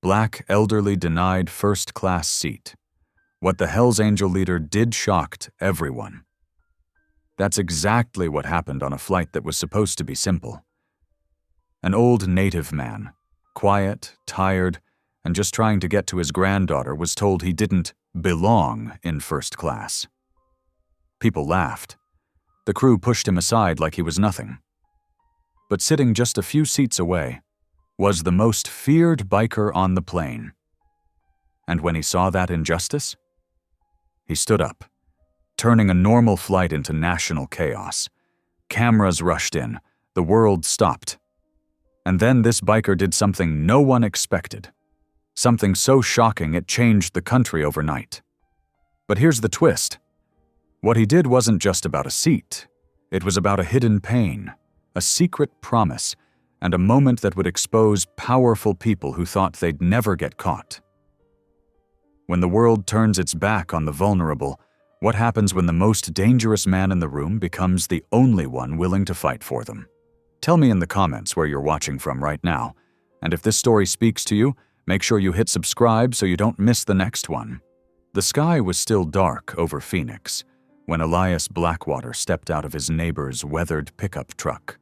Black elderly denied first-class seat. What the Hells Angel leader did shocked everyone. That's exactly what happened on a flight that was supposed to be simple. An old native man, quiet, tired, and just trying to get to his granddaughter, was told he didn't belong in first class. People laughed. The crew pushed him aside like he was nothing. But sitting just a few seats away was the most feared biker on the plane. And when he saw that injustice, he stood up, turning a normal flight into national chaos. Cameras rushed in, the world stopped. And then this biker did something no one expected. Something so shocking it changed the country overnight. But here's the twist. What he did wasn't just about a seat. It was about a hidden pain, a secret promise, and a moment that would expose powerful people who thought they'd never get caught. When the world turns its back on the vulnerable, what happens when the most dangerous man in the room becomes the only one willing to fight for them? Tell me in the comments where you're watching from right now, and if this story speaks to you, make sure you hit subscribe so you don't miss the next one. The sky was still dark over Phoenix when Elias Blackwater stepped out of his neighbor's weathered pickup truck.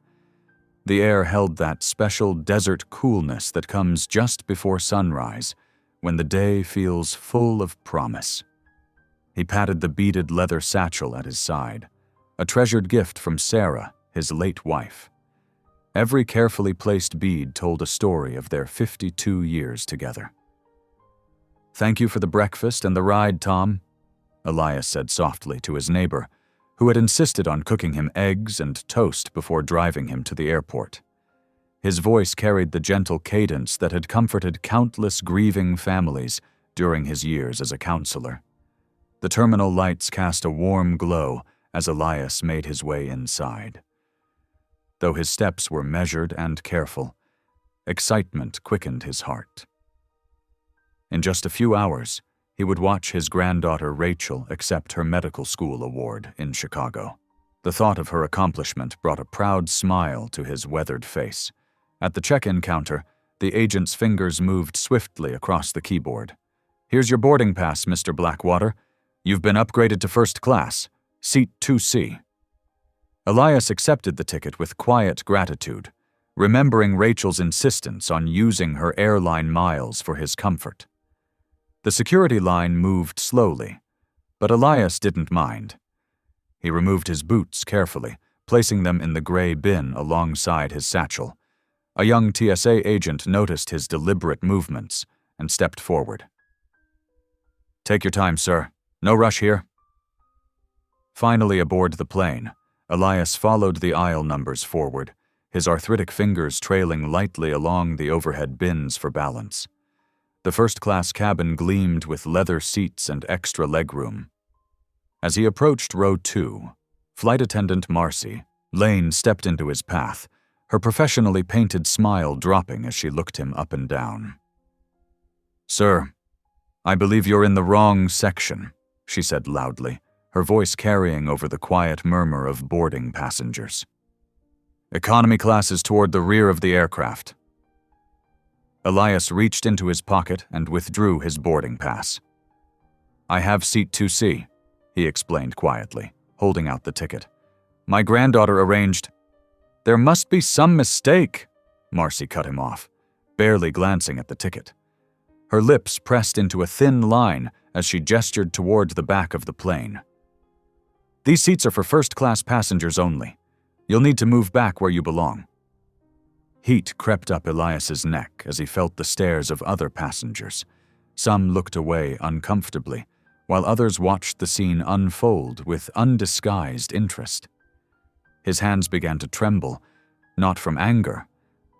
The air held that special desert coolness that comes just before sunrise, when the day feels full of promise. He patted the beaded leather satchel at his side, a treasured gift from Sarah, his late wife. Every carefully placed bead told a story of their 52 years together. "Thank you for the breakfast and the ride, Tom," Elias said softly to his neighbor, who had insisted on cooking him eggs and toast before driving him to the airport. His voice carried the gentle cadence that had comforted countless grieving families during his years as a counselor. The terminal lights cast a warm glow as Elias made his way inside. Though his steps were measured and careful, excitement quickened his heart. In just a few hours, he would watch his granddaughter Rachel accept her medical school award in Chicago. The thought of her accomplishment brought a proud smile to his weathered face. At the check-in counter, the agent's fingers moved swiftly across the keyboard. "Here's your boarding pass, Mr. Blackwater. You've been upgraded to first class, seat 2C. Elias accepted the ticket with quiet gratitude, remembering Rachel's insistence on using her airline miles for his comfort. The security line moved slowly, but Elias didn't mind. He removed his boots carefully, placing them in the gray bin alongside his satchel. A young TSA agent noticed his deliberate movements and stepped forward. "Take your time, sir. No rush here." Finally aboard the plane, Elias followed the aisle numbers forward, his arthritic fingers trailing lightly along the overhead bins for balance. The first-class cabin gleamed with leather seats and extra legroom. As he approached row 2, flight attendant Marcy Lane stepped into his path, her professionally painted smile dropping as she looked him up and down. "Sir, I believe you're in the wrong section," she said loudly, her voice carrying over the quiet murmur of boarding passengers. "Economy class is toward the rear of the aircraft." Elias reached into his pocket and withdrew his boarding pass. "I have seat 2C, he explained quietly, holding out the ticket. "My granddaughter arranged—" "There must be some mistake," Marcy cut him off, barely glancing at the ticket. Her lips pressed into a thin line as she gestured toward the back of the plane. "These seats are for first-class passengers only. You'll need to move back where you belong." Heat crept up Elias's neck as he felt the stares of other passengers. Some looked away uncomfortably, while others watched the scene unfold with undisguised interest. His hands began to tremble, not from anger,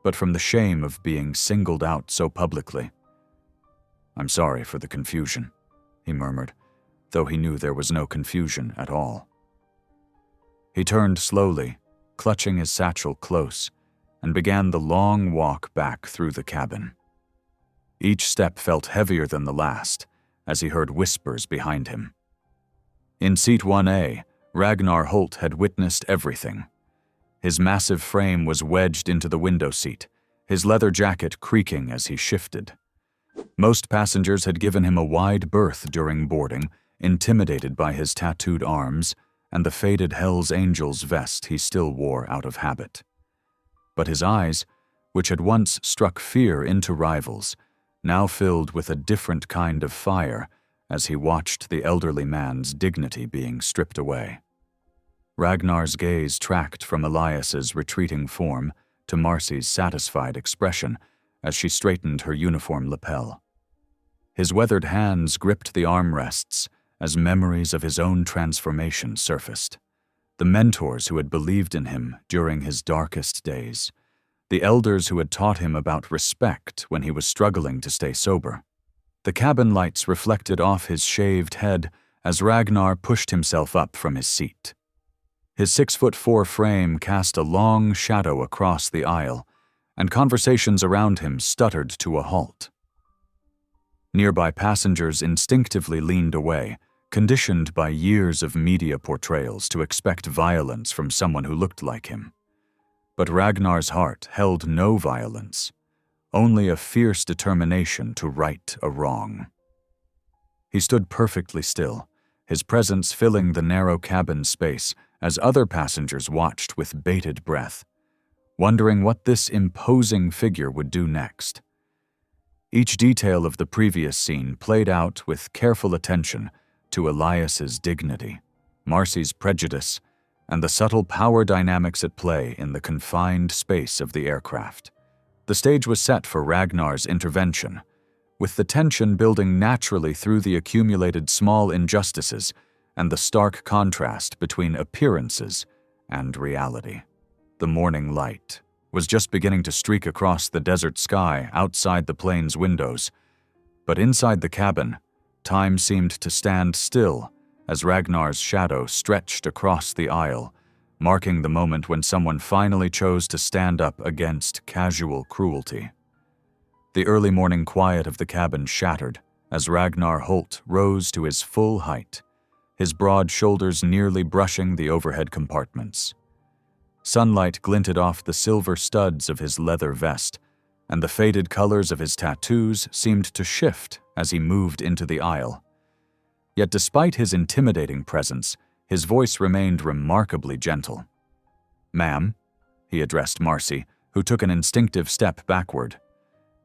but from the shame of being singled out so publicly. "I'm sorry for the confusion," he murmured, though he knew there was no confusion at all. He turned slowly, clutching his satchel close, and began the long walk back through the cabin. Each step felt heavier than the last, as he heard whispers behind him. In seat 1A, Ragnar Holt had witnessed everything. His massive frame was wedged into the window seat, his leather jacket creaking as he shifted. Most passengers had given him a wide berth during boarding, intimidated by his tattooed arms and the faded Hell's Angels vest he still wore out of habit. But his eyes, which had once struck fear into rivals, now filled with a different kind of fire as he watched the elderly man's dignity being stripped away. Ragnar's gaze tracked from Elias's retreating form to Marcy's satisfied expression as she straightened her uniform lapel. His weathered hands gripped the armrests as memories of his own transformation surfaced. The mentors who had believed in him during his darkest days. The elders who had taught him about respect when he was struggling to stay sober. The cabin lights reflected off his shaved head as Ragnar pushed himself up from his seat. His 6'4" frame cast a long shadow across the aisle, and conversations around him stuttered to a halt. Nearby passengers instinctively leaned away, conditioned by years of media portrayals to expect violence from someone who looked like him. But Ragnar's heart held no violence, only a fierce determination to right a wrong. He stood perfectly still, his presence filling the narrow cabin space as other passengers watched with bated breath, wondering what this imposing figure would do next. Each detail of the previous scene played out with careful attention to Elias's dignity, Marcy's prejudice, and the subtle power dynamics at play in the confined space of the aircraft. The stage was set for Ragnar's intervention, with the tension building naturally through the accumulated small injustices and the stark contrast between appearances and reality. The morning light was just beginning to streak across the desert sky outside the plane's windows, but inside the cabin, time seemed to stand still as Ragnar's shadow stretched across the aisle, marking the moment when someone finally chose to stand up against casual cruelty. The early morning quiet of the cabin shattered as Ragnar Holt rose to his full height, his broad shoulders nearly brushing the overhead compartments. Sunlight glinted off the silver studs of his leather vest, and the faded colors of his tattoos seemed to shift as he moved into the aisle. Yet despite his intimidating presence, his voice remained remarkably gentle. "Ma'am," he addressed Marcy, who took an instinctive step backward.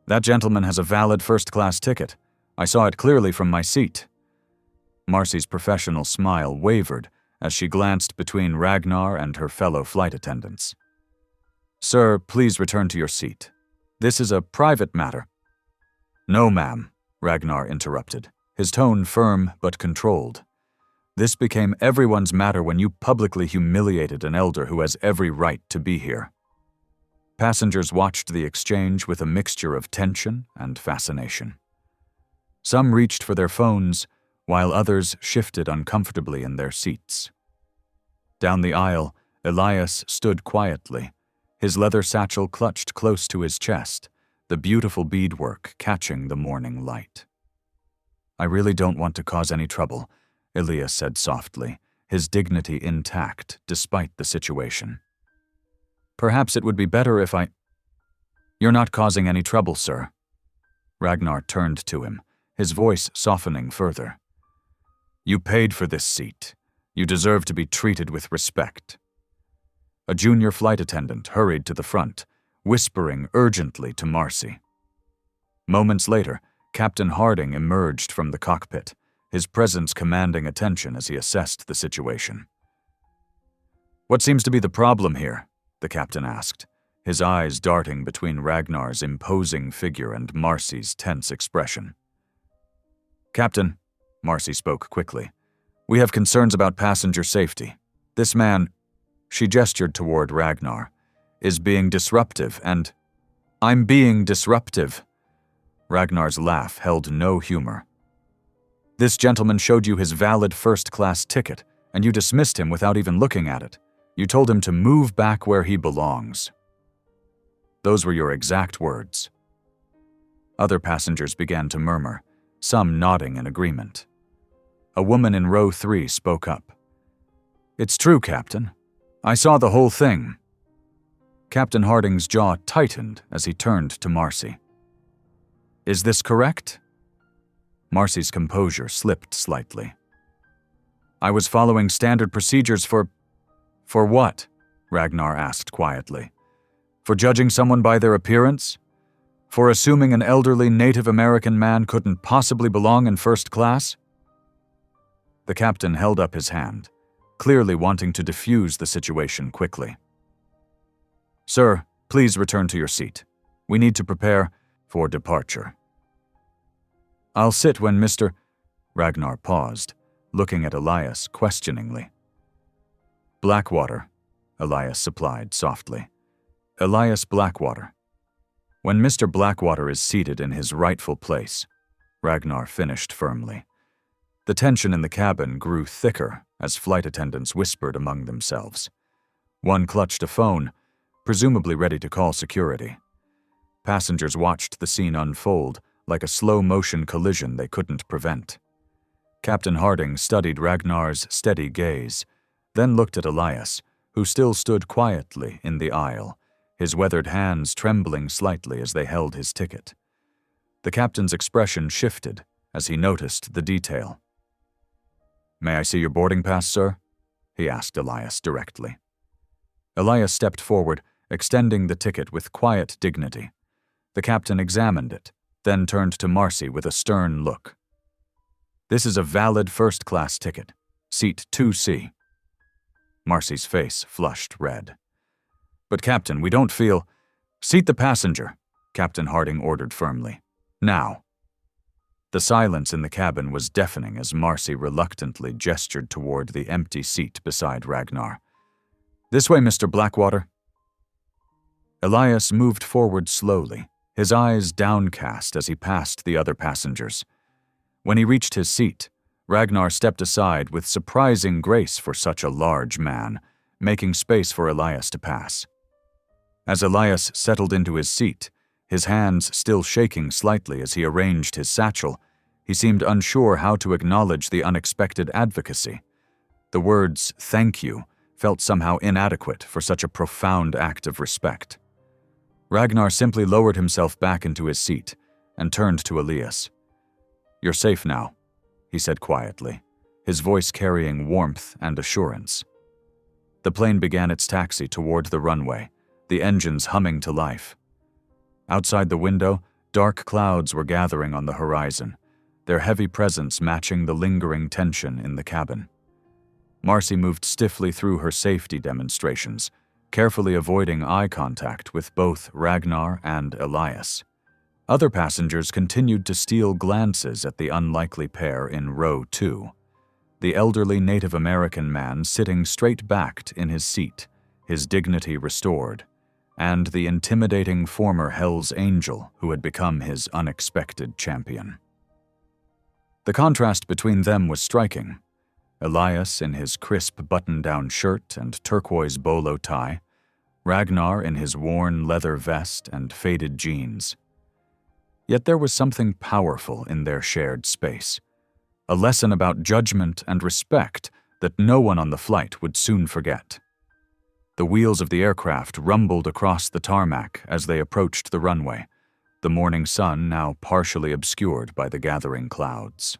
"That gentleman has a valid first-class ticket. I saw it clearly from my seat." Marcy's professional smile wavered as she glanced between Ragnar and her fellow flight attendants. "Sir, please return to your seat. This is a private matter." "No, ma'am," Ragnar interrupted, his tone firm but controlled. "This became everyone's matter when you publicly humiliated an elder who has every right to be here." Passengers watched the exchange with a mixture of tension and fascination. Some reached for their phones, while others shifted uncomfortably in their seats. Down the aisle, Elias stood quietly, his leather satchel clutched close to his chest, the beautiful beadwork catching the morning light. "I really don't want to cause any trouble," Elias said softly, his dignity intact despite the situation. "Perhaps it would be better if I—" "You're not causing any trouble, sir." Ragnar turned to him, his voice softening further. "You paid for this seat. You deserve to be treated with respect." A junior flight attendant hurried to the front, whispering urgently to Marcy. Moments later, Captain Harding emerged from the cockpit, his presence commanding attention as he assessed the situation. "What seems to be the problem here?" the captain asked, his eyes darting between Ragnar's imposing figure and Marcy's tense expression. "Captain," Marcy spoke quickly, "we have concerns about passenger safety. This man," she gestured toward Ragnar, "is being disruptive and—" "I'm being disruptive." Ragnar's laugh held no humor. "This gentleman showed you his valid first-class ticket, and you dismissed him without even looking at it. You told him to move back where he belongs." Those were your exact words. Other passengers began to murmur, some nodding in agreement. A woman in row 3 spoke up. "It's true, Captain. I saw the whole thing." Captain Harding's jaw tightened as he turned to Marcy. Is this correct? Marcy's composure slipped slightly. I was following standard procedures for what? Ragnar asked quietly. For judging someone by their appearance? For assuming an elderly Native American man couldn't possibly belong in first class? The captain held up his hand, clearly wanting to defuse the situation quickly. Sir, please return to your seat. We need to prepare for departure. I'll sit when Mr. Ragnar paused, looking at Elias questioningly. Blackwater, Elias supplied softly. Elias Blackwater. When Mr. Blackwater is seated in his rightful place, Ragnar finished firmly. The tension in the cabin grew thicker as flight attendants whispered among themselves. One clutched a phone, presumably ready to call security. Passengers watched the scene unfold like a slow-motion collision they couldn't prevent. Captain Harding studied Ragnar's steady gaze, then looked at Elias, who still stood quietly in the aisle, his weathered hands trembling slightly as they held his ticket. The captain's expression shifted as he noticed the detail. May I see your boarding pass, sir? He asked Elias directly. Elias stepped forward, extending the ticket with quiet dignity. The captain examined it, then turned to Marcy with a stern look. This is a valid first-class ticket, seat 2C. Marcy's face flushed red. But Captain, we don't feel— Seat the passenger, Captain Harding ordered firmly. Now. The silence in the cabin was deafening as Marcy reluctantly gestured toward the empty seat beside Ragnar. This way, Mr. Blackwater. Elias moved forward slowly, his eyes downcast as he passed the other passengers. When he reached his seat, Ragnar stepped aside with surprising grace for such a large man, making space for Elias to pass. As Elias settled into his seat, his hands still shaking slightly as he arranged his satchel, he seemed unsure how to acknowledge the unexpected advocacy. The words, "thank you," felt somehow inadequate for such a profound act of respect. Ragnar simply lowered himself back into his seat and turned to Elias. You're safe now, he said quietly, his voice carrying warmth and assurance. The plane began its taxi toward the runway, the engines humming to life. Outside the window, dark clouds were gathering on the horizon, their heavy presence matching the lingering tension in the cabin. Marcy moved stiffly through her safety demonstrations, carefully avoiding eye contact with both Ragnar and Elias. Other passengers continued to steal glances at the unlikely pair in row 2. The elderly Native American man sitting straight-backed in his seat, his dignity restored, and the intimidating former Hell's Angel who had become his unexpected champion. The contrast between them was striking. Elias in his crisp button-down shirt and turquoise bolo tie, Ragnar in his worn leather vest and faded jeans. Yet there was something powerful in their shared space, a lesson about judgment and respect that no one on the flight would soon forget. The wheels of the aircraft rumbled across the tarmac as they approached the runway, the morning sun now partially obscured by the gathering clouds.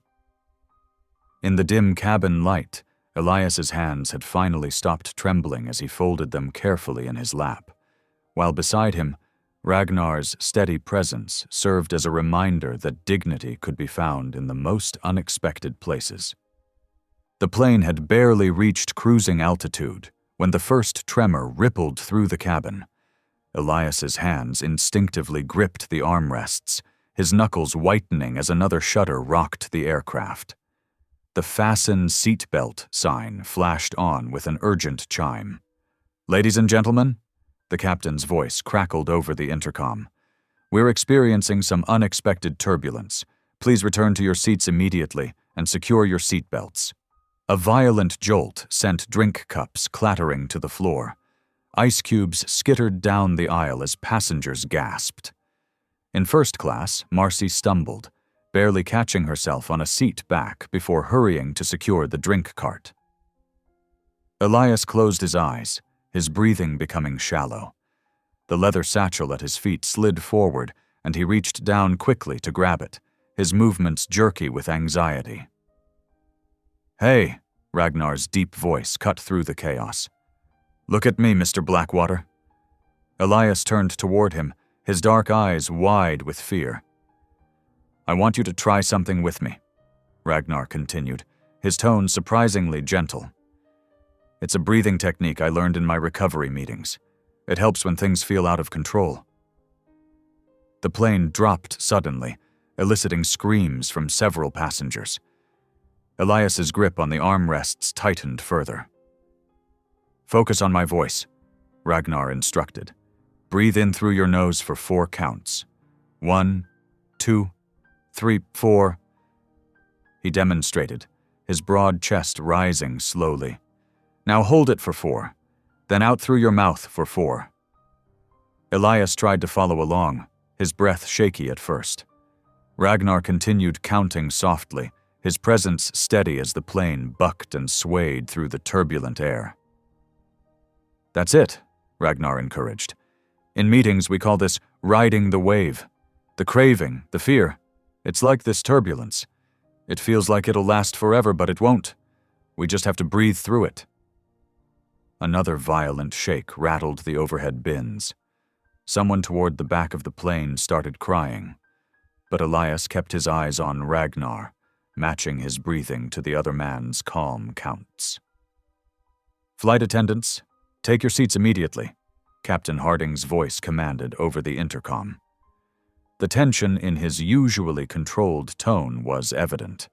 In the dim cabin light, Elias's hands had finally stopped trembling as he folded them carefully in his lap, while beside him, Ragnar's steady presence served as a reminder that dignity could be found in the most unexpected places. The plane had barely reached cruising altitude when the first tremor rippled through the cabin. Elias's hands instinctively gripped the armrests, his knuckles whitening as another shudder rocked the aircraft. The fasten seatbelt sign flashed on with an urgent chime. Ladies and gentlemen, the captain's voice crackled over the intercom. We're experiencing some unexpected turbulence. Please return to your seats immediately and secure your seatbelts. A violent jolt sent drink cups clattering to the floor. Ice cubes skittered down the aisle as passengers gasped. In first class, Marcy stumbled, barely catching herself on a seat back before hurrying to secure the drink cart. Elias closed his eyes, his breathing becoming shallow. The leather satchel at his feet slid forward and he reached down quickly to grab it, his movements jerky with anxiety. "Hey," Ragnar's deep voice cut through the chaos. "Look at me, Mr. Blackwater." Elias turned toward him, his dark eyes wide with fear. "I want you to try something with me," Ragnar continued, his tone surprisingly gentle. "It's a breathing technique I learned in my recovery meetings. It helps when things feel out of control." The plane dropped suddenly, eliciting screams from several passengers. Elias's grip on the armrests tightened further. "Focus on my voice," Ragnar instructed. "Breathe in through your nose for 4 counts. 1, 2, 3, 4. He demonstrated, his broad chest rising slowly. "Now hold it for 4, then out through your mouth for 4. Elias tried to follow along, his breath shaky at first. Ragnar continued counting softly, his presence steady as the plane bucked and swayed through the turbulent air. "That's it," Ragnar encouraged. "In meetings we call this riding the wave. The craving, the fear. It's like this turbulence. It feels like it'll last forever, but it won't. We just have to breathe through it." Another violent shake rattled the overhead bins. Someone toward the back of the plane started crying, but Elias kept his eyes on Ragnar, matching his breathing to the other man's calm counts. "Flight attendants, take your seats immediately," Captain Harding's voice commanded over the intercom. The tension in his usually controlled tone was evident.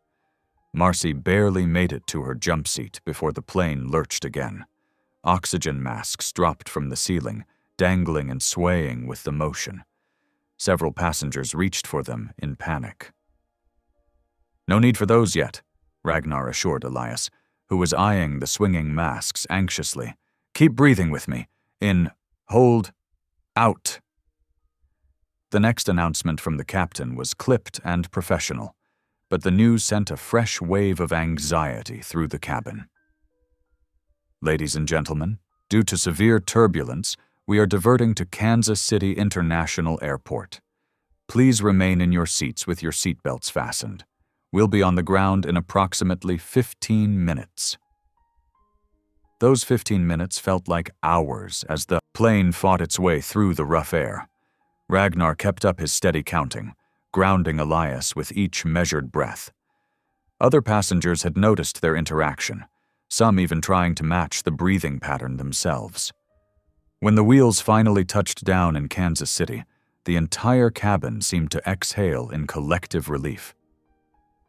Marcy barely made it to her jump seat before the plane lurched again. Oxygen masks dropped from the ceiling, dangling and swaying with the motion. Several passengers reached for them in panic. "No need for those yet," Ragnar assured Elias, who was eyeing the swinging masks anxiously. "Keep breathing with me. In, hold, out." The next announcement from the captain was clipped and professional, but the news sent a fresh wave of anxiety through the cabin. "Ladies and gentlemen, due to severe turbulence, we are diverting to Kansas City International Airport. Please remain in your seats with your seatbelts fastened. We'll be on the ground in approximately 15 minutes. Those 15 minutes felt like hours as the plane fought its way through the rough air. Ragnar kept up his steady counting, grounding Elias with each measured breath. Other passengers had noticed their interaction, some even trying to match the breathing pattern themselves. When the wheels finally touched down in Kansas City, the entire cabin seemed to exhale in collective relief.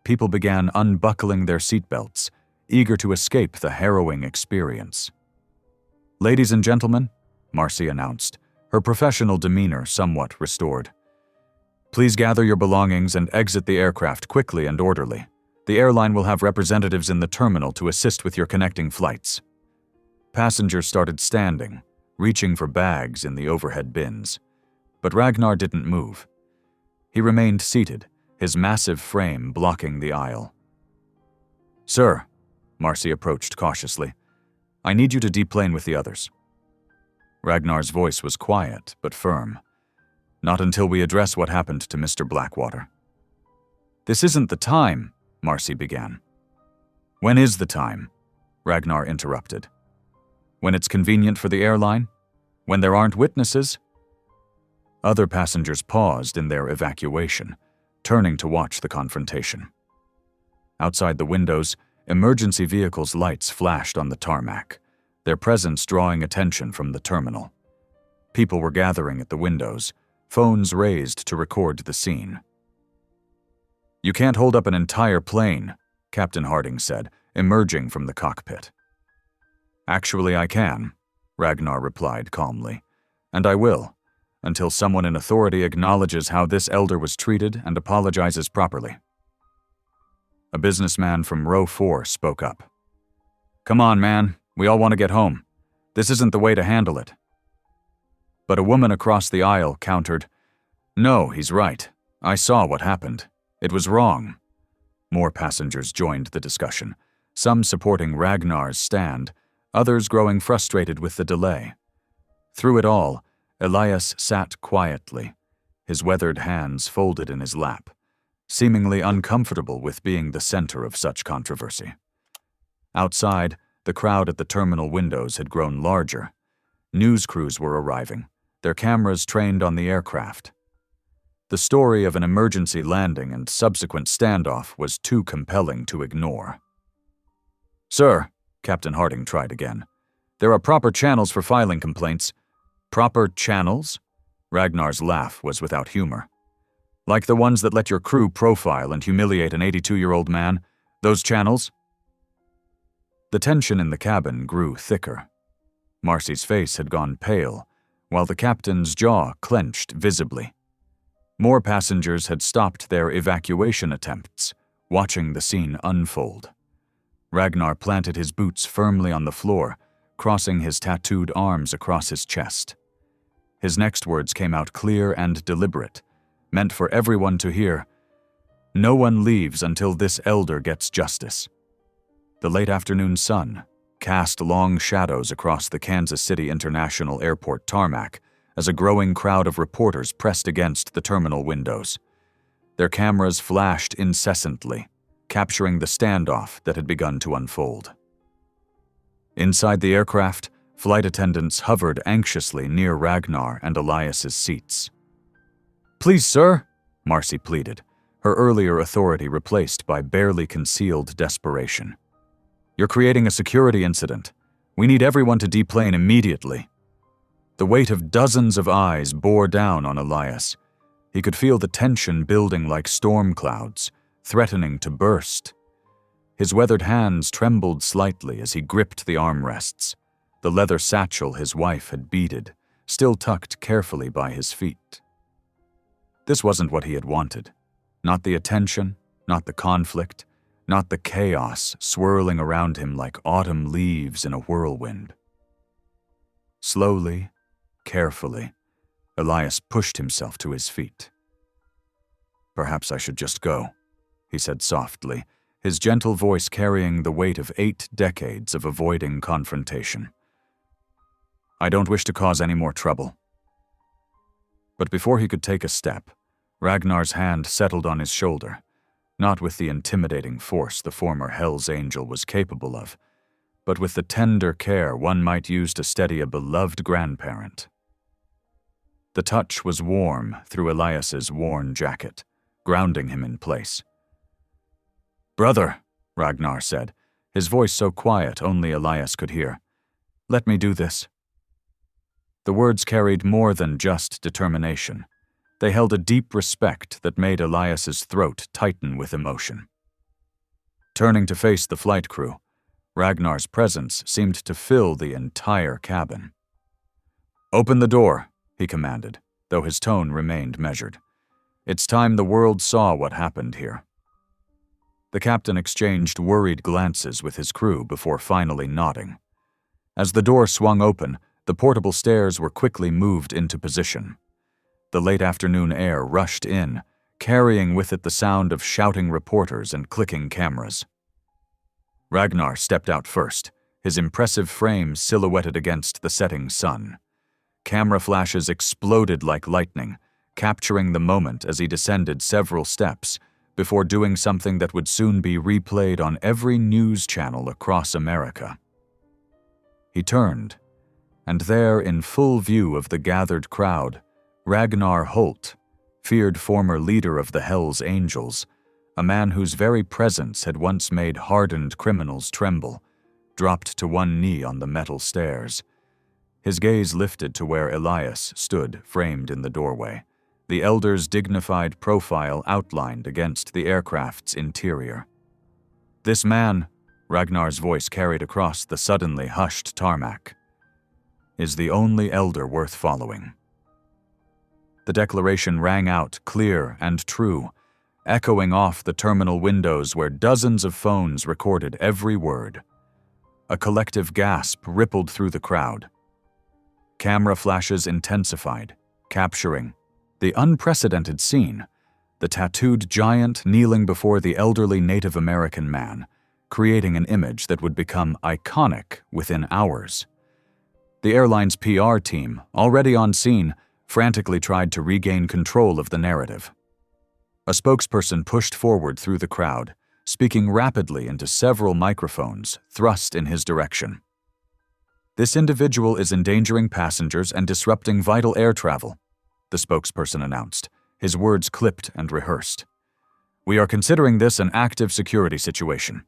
People began unbuckling their seatbelts, eager to escape the harrowing experience. "Ladies and gentlemen," Marcy announced, her professional demeanor somewhat restored. "Please gather your belongings and exit the aircraft quickly and orderly. The airline will have representatives in the terminal to assist with your connecting flights." Passengers started standing, reaching for bags in the overhead bins. But Ragnar didn't move. He remained seated, his massive frame blocking the aisle. "Sir," Marcy approached cautiously, "I need you to deplane with the others." Ragnar's voice was quiet but firm. "Not until we address what happened to Mr. Blackwater." "This isn't the time," Marcy began. "When is the time?" Ragnar interrupted. "When it's convenient for the airline? When there aren't witnesses?" Other passengers paused in their evacuation, turning to watch the confrontation. Outside the windows, emergency vehicles' lights flashed on the tarmac, their presence drawing attention from the terminal. People were gathering at the windows, phones raised to record the scene. "You can't hold up an entire plane," Captain Harding said, emerging from the cockpit. "Actually, I can," Ragnar replied calmly, "and I will, until someone in authority acknowledges how this elder was treated and apologizes properly." A businessman from row 4 spoke up. "Come on, man. We all want to get home. This isn't the way to handle it." But a woman across the aisle countered, "No, he's right. I saw what happened. It was wrong." More passengers joined the discussion, some supporting Ragnar's stand, others growing frustrated with the delay. Through it all, Elias sat quietly, his weathered hands folded in his lap, seemingly uncomfortable with being the center of such controversy. Outside, the crowd at the terminal windows had grown larger. News crews were arriving, their cameras trained on the aircraft. The story of an emergency landing and subsequent standoff was too compelling to ignore. "Sir," Captain Harding tried again, "there are proper channels for filing complaints." "Proper channels?" Ragnar's laugh was without humor. "Like the ones that let your crew profile and humiliate an 82-year-old man? Those channels?" The tension in the cabin grew thicker. Marcy's face had gone pale, while the captain's jaw clenched visibly. More passengers had stopped their evacuation attempts, watching the scene unfold. Ragnar planted his boots firmly on the floor, crossing his tattooed arms across his chest. His next words came out clear and deliberate, meant for everyone to hear. "No one leaves until this elder gets justice." The late afternoon sun cast long shadows across the Kansas City International Airport tarmac as a growing crowd of reporters pressed against the terminal windows. Their cameras flashed incessantly, capturing the standoff that had begun to unfold. Inside the aircraft, flight attendants hovered anxiously near Ragnar and Elias's seats. "Please, sir," Marcy pleaded, her earlier authority replaced by barely concealed desperation. "You're creating a security incident. We need everyone to deplane immediately." The weight of dozens of eyes bore down on Elias. He could feel the tension building like storm clouds, threatening to burst. His weathered hands trembled slightly as he gripped the armrests, the leather satchel his wife had beaded, still tucked carefully by his feet. This wasn't what he had wanted. Not the attention, not the conflict, not the chaos swirling around him like autumn leaves in a whirlwind. Slowly, carefully, Elias pushed himself to his feet. "Perhaps I should just go," he said softly, his gentle voice carrying the weight of 8 decades of avoiding confrontation. "I don't wish to cause any more trouble." But before he could take a step, Ragnar's hand settled on his shoulder, not with the intimidating force the former Hell's Angel was capable of, but with the tender care one might use to steady a beloved grandparent. The touch was warm through Elias's worn jacket, grounding him in place. "Brother," Ragnar said, his voice so quiet only Elias could hear, "let me do this." The words carried more than just determination. They held a deep respect that made Elias's throat tighten with emotion. Turning to face the flight crew, Ragnar's presence seemed to fill the entire cabin. "Open the door," he commanded, though his tone remained measured. "It's time the world saw what happened here." The captain exchanged worried glances with his crew before finally nodding. As the door swung open, the portable stairs were quickly moved into position. The late afternoon air rushed in, carrying with it the sound of shouting reporters and clicking cameras. Ragnar stepped out first, his impressive frame silhouetted against the setting sun. Camera flashes exploded like lightning, capturing the moment as he descended several steps before doing something that would soon be replayed on every news channel across America. He turned, and there, in full view of the gathered crowd, Ragnar Holt, feared former leader of the Hell's Angels, a man whose very presence had once made hardened criminals tremble, dropped to one knee on the metal stairs. His gaze lifted to where Elias stood framed in the doorway, the elder's dignified profile outlined against the aircraft's interior. "This man," Ragnar's voice carried across the suddenly hushed tarmac, "is the only elder worth following." The declaration rang out clear and true, echoing off the terminal windows where dozens of phones recorded every word. A collective gasp rippled through the crowd. Camera flashes intensified, capturing the unprecedented scene, the tattooed giant kneeling before the elderly Native American man, creating an image that would become iconic within hours. The airline's PR team, already on scene, frantically tried to regain control of the narrative. A spokesperson pushed forward through the crowd, speaking rapidly into several microphones thrust in his direction. "This individual is endangering passengers and disrupting vital air travel," the spokesperson announced, his words clipped and rehearsed. "We are considering this an active security situation."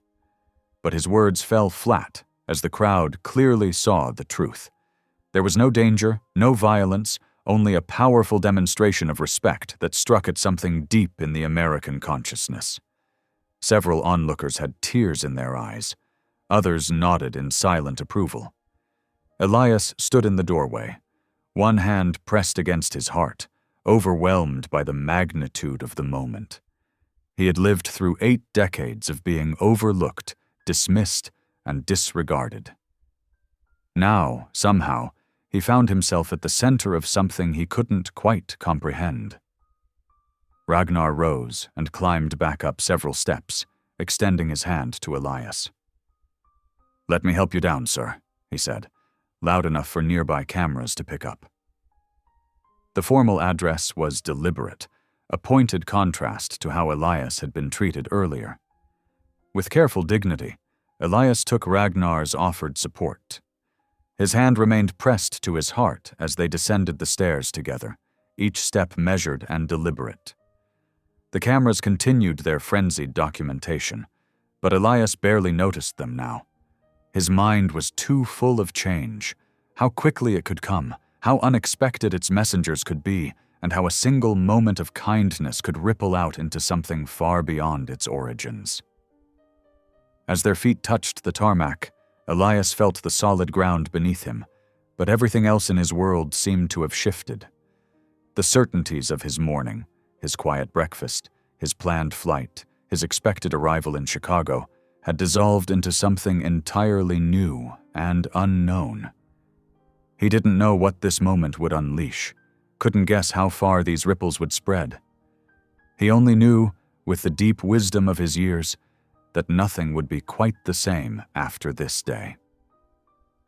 But his words fell flat as the crowd clearly saw the truth. There was no danger, no violence, only a powerful demonstration of respect that struck at something deep in the American consciousness. Several onlookers had tears in their eyes. Others nodded in silent approval. Elias stood in the doorway, one hand pressed against his heart, overwhelmed by the magnitude of the moment. He had lived through 8 decades of being overlooked, dismissed, and disregarded. Now, somehow, he found himself at the center of something he couldn't quite comprehend. Ragnar rose and climbed back up several steps, extending his hand to Elias. "Let me help you down, sir," he said, loud enough for nearby cameras to pick up. The formal address was deliberate, a pointed contrast to how Elias had been treated earlier. With careful dignity, Elias took Ragnar's offered support. His hand remained pressed to his heart as they descended the stairs together, each step measured and deliberate. The cameras continued their frenzied documentation, but Elias barely noticed them now. His mind was too full of change, how quickly it could come, how unexpected its messengers could be, and how a single moment of kindness could ripple out into something far beyond its origins. As their feet touched the tarmac, Elias felt the solid ground beneath him, but everything else in his world seemed to have shifted. The certainties of his morning, his quiet breakfast, his planned flight, his expected arrival in Chicago, had dissolved into something entirely new and unknown. He didn't know what this moment would unleash, couldn't guess how far these ripples would spread. He only knew, with the deep wisdom of his years, that nothing would be quite the same after this day.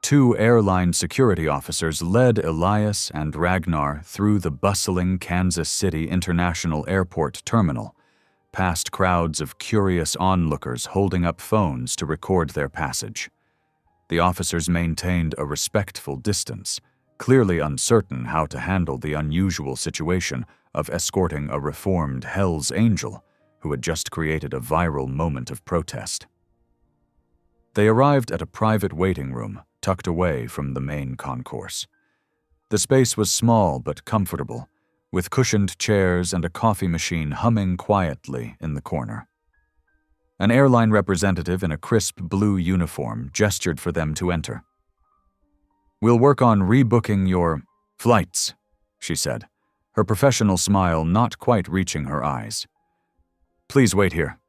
2 airline security officers led Elias and Ragnar through the bustling Kansas City International Airport terminal, past crowds of curious onlookers holding up phones to record their passage. The officers maintained a respectful distance, clearly uncertain how to handle the unusual situation of escorting a reformed Hell's Angel who had just created a viral moment of protest. They arrived at a private waiting room tucked away from the main concourse. The space was small but comfortable, with cushioned chairs and a coffee machine humming quietly in the corner. An airline representative in a crisp blue uniform gestured for them to enter. "We'll work on rebooking your flights," she said, her professional smile not quite reaching her eyes. "Please wait here."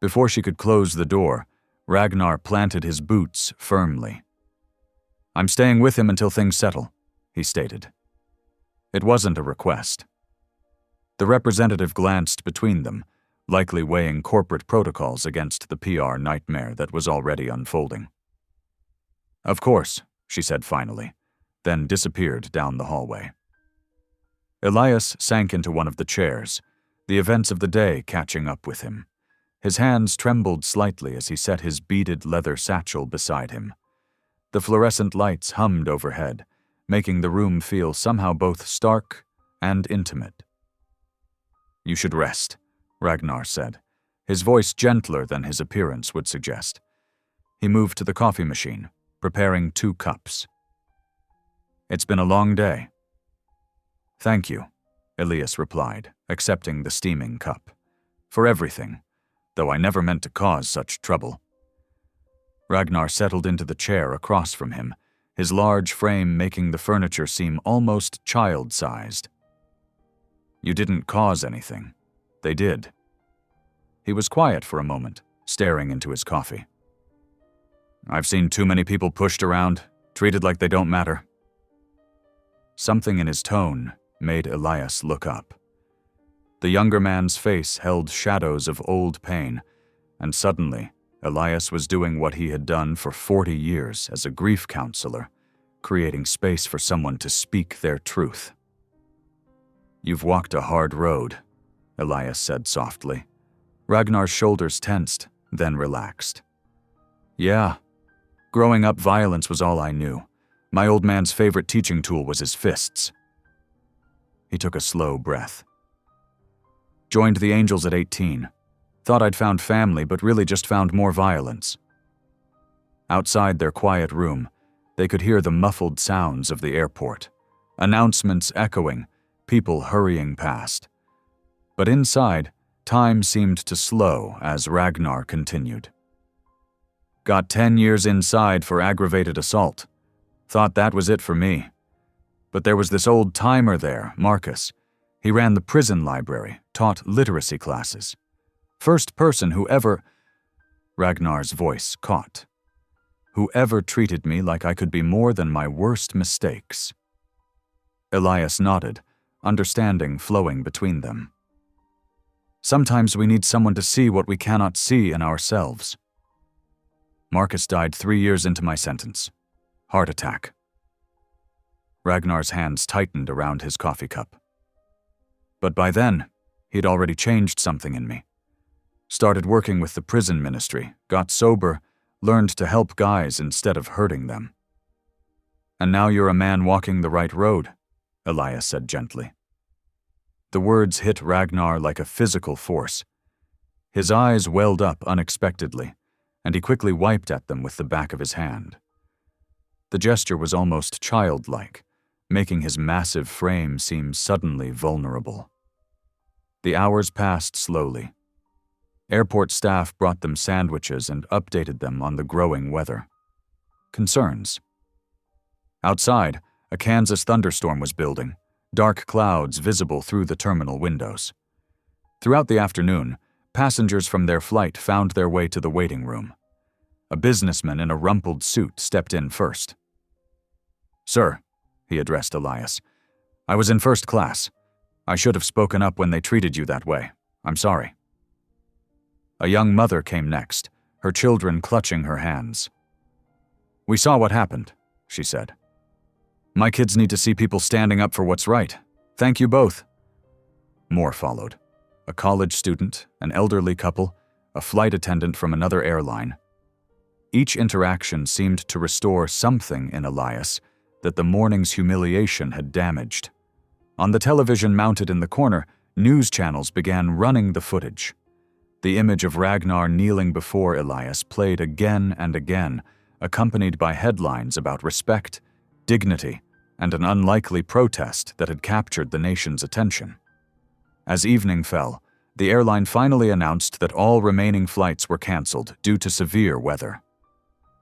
Before she could close the door, Ragnar planted his boots firmly. "I'm staying with him until things settle," he stated. It wasn't a request. The representative glanced between them, likely weighing corporate protocols against the PR nightmare that was already unfolding. "Of course," she said finally, then disappeared down the hallway. Elias sank into one of the chairs, the events of the day catching up with him. His hands trembled slightly as he set his beaded leather satchel beside him. The fluorescent lights hummed overhead, making the room feel somehow both stark and intimate. "You should rest," Ragnar said, his voice gentler than his appearance would suggest. He moved to the coffee machine, preparing 2 cups. "It's been a long day." "Thank you," Elias replied, accepting the steaming cup. "For everything, though I never meant to cause such trouble." Ragnar settled into the chair across from him, his large frame making the furniture seem almost child-sized. "You didn't cause anything. They did." He was quiet for a moment, staring into his coffee. "I've seen too many people pushed around, treated like they don't matter." Something in his tone made Elias look up. The younger man's face held shadows of old pain, and suddenly, Elias was doing what he had done for 40 years as a grief counselor, creating space for someone to speak their truth. You've walked a hard road, Elias said softly. Ragnar's shoulders tensed, then relaxed. Yeah. Growing up, violence was all I knew. My old man's favorite teaching tool was his fists. He took a slow breath. Joined the Angels at 18. Thought I'd found family, but really just found more violence. Outside their quiet room, they could hear the muffled sounds of the airport, announcements echoing, people hurrying past. But inside, time seemed to slow as Ragnar continued. Got 10 years inside for aggravated assault. Thought that was it for me. But there was this old timer there, Marcus. He ran the prison library, taught literacy classes. First person who ever... Ragnar's voice caught. Whoever treated me like I could be more than my worst mistakes. Elias nodded, understanding flowing between them. Sometimes we need someone to see what we cannot see in ourselves. Marcus died 3 years into my sentence. Heart attack. Ragnar's hands tightened around his coffee cup. But by then, he'd already changed something in me. Started working with the prison ministry, got sober, learned to help guys instead of hurting them. And now you're a man walking the right road, Elias said gently. The words hit Ragnar like a physical force. His eyes welled up unexpectedly, and he quickly wiped at them with the back of his hand. The gesture was almost childlike, making his massive frame seem suddenly vulnerable. The hours passed slowly. Airport staff brought them sandwiches and updated them on the growing weather. Concerns. Outside, a Kansas thunderstorm was building, dark clouds visible through the terminal windows. Throughout the afternoon, passengers from their flight found their way to the waiting room. A businessman in a rumpled suit stepped in first. Sir, he addressed Elias, I was in first class. I should have spoken up when they treated you that way. I'm sorry. A young mother came next, her children clutching her hands. We saw what happened, she said. My kids need to see people standing up for what's right. Thank you both. More followed. A college student, an elderly couple, a flight attendant from another airline. Each interaction seemed to restore something in Elias that the morning's humiliation had damaged. On the television mounted in the corner, news channels began running the footage. The image of Ragnar kneeling before Elias played again and again, accompanied by headlines about respect, dignity, and an unlikely protest that had captured the nation's attention. As evening fell, the airline finally announced that all remaining flights were canceled due to severe weather.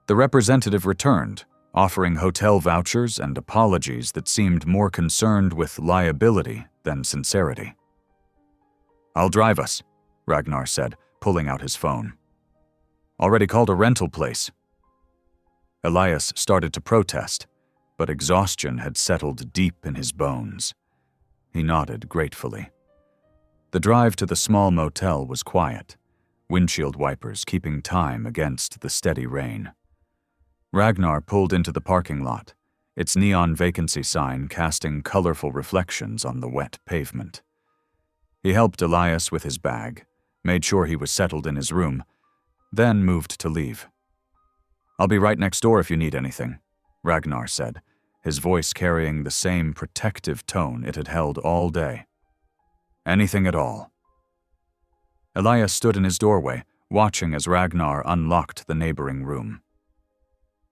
The representative returned, offering hotel vouchers and apologies that seemed more concerned with liability than sincerity. I'll drive us, Ragnar said, pulling out his phone. Already called a rental place. Elias started to protest, but exhaustion had settled deep in his bones. He nodded gratefully. The drive to the small motel was quiet, windshield wipers keeping time against the steady rain. Ragnar pulled into the parking lot, its neon vacancy sign casting colorful reflections on the wet pavement. He helped Elias with his bag, made sure he was settled in his room, then moved to leave. I'll be right next door if you need anything, Ragnar said, his voice carrying the same protective tone it had held all day. Anything at all. Elias stood in his doorway, watching as Ragnar unlocked the neighboring room.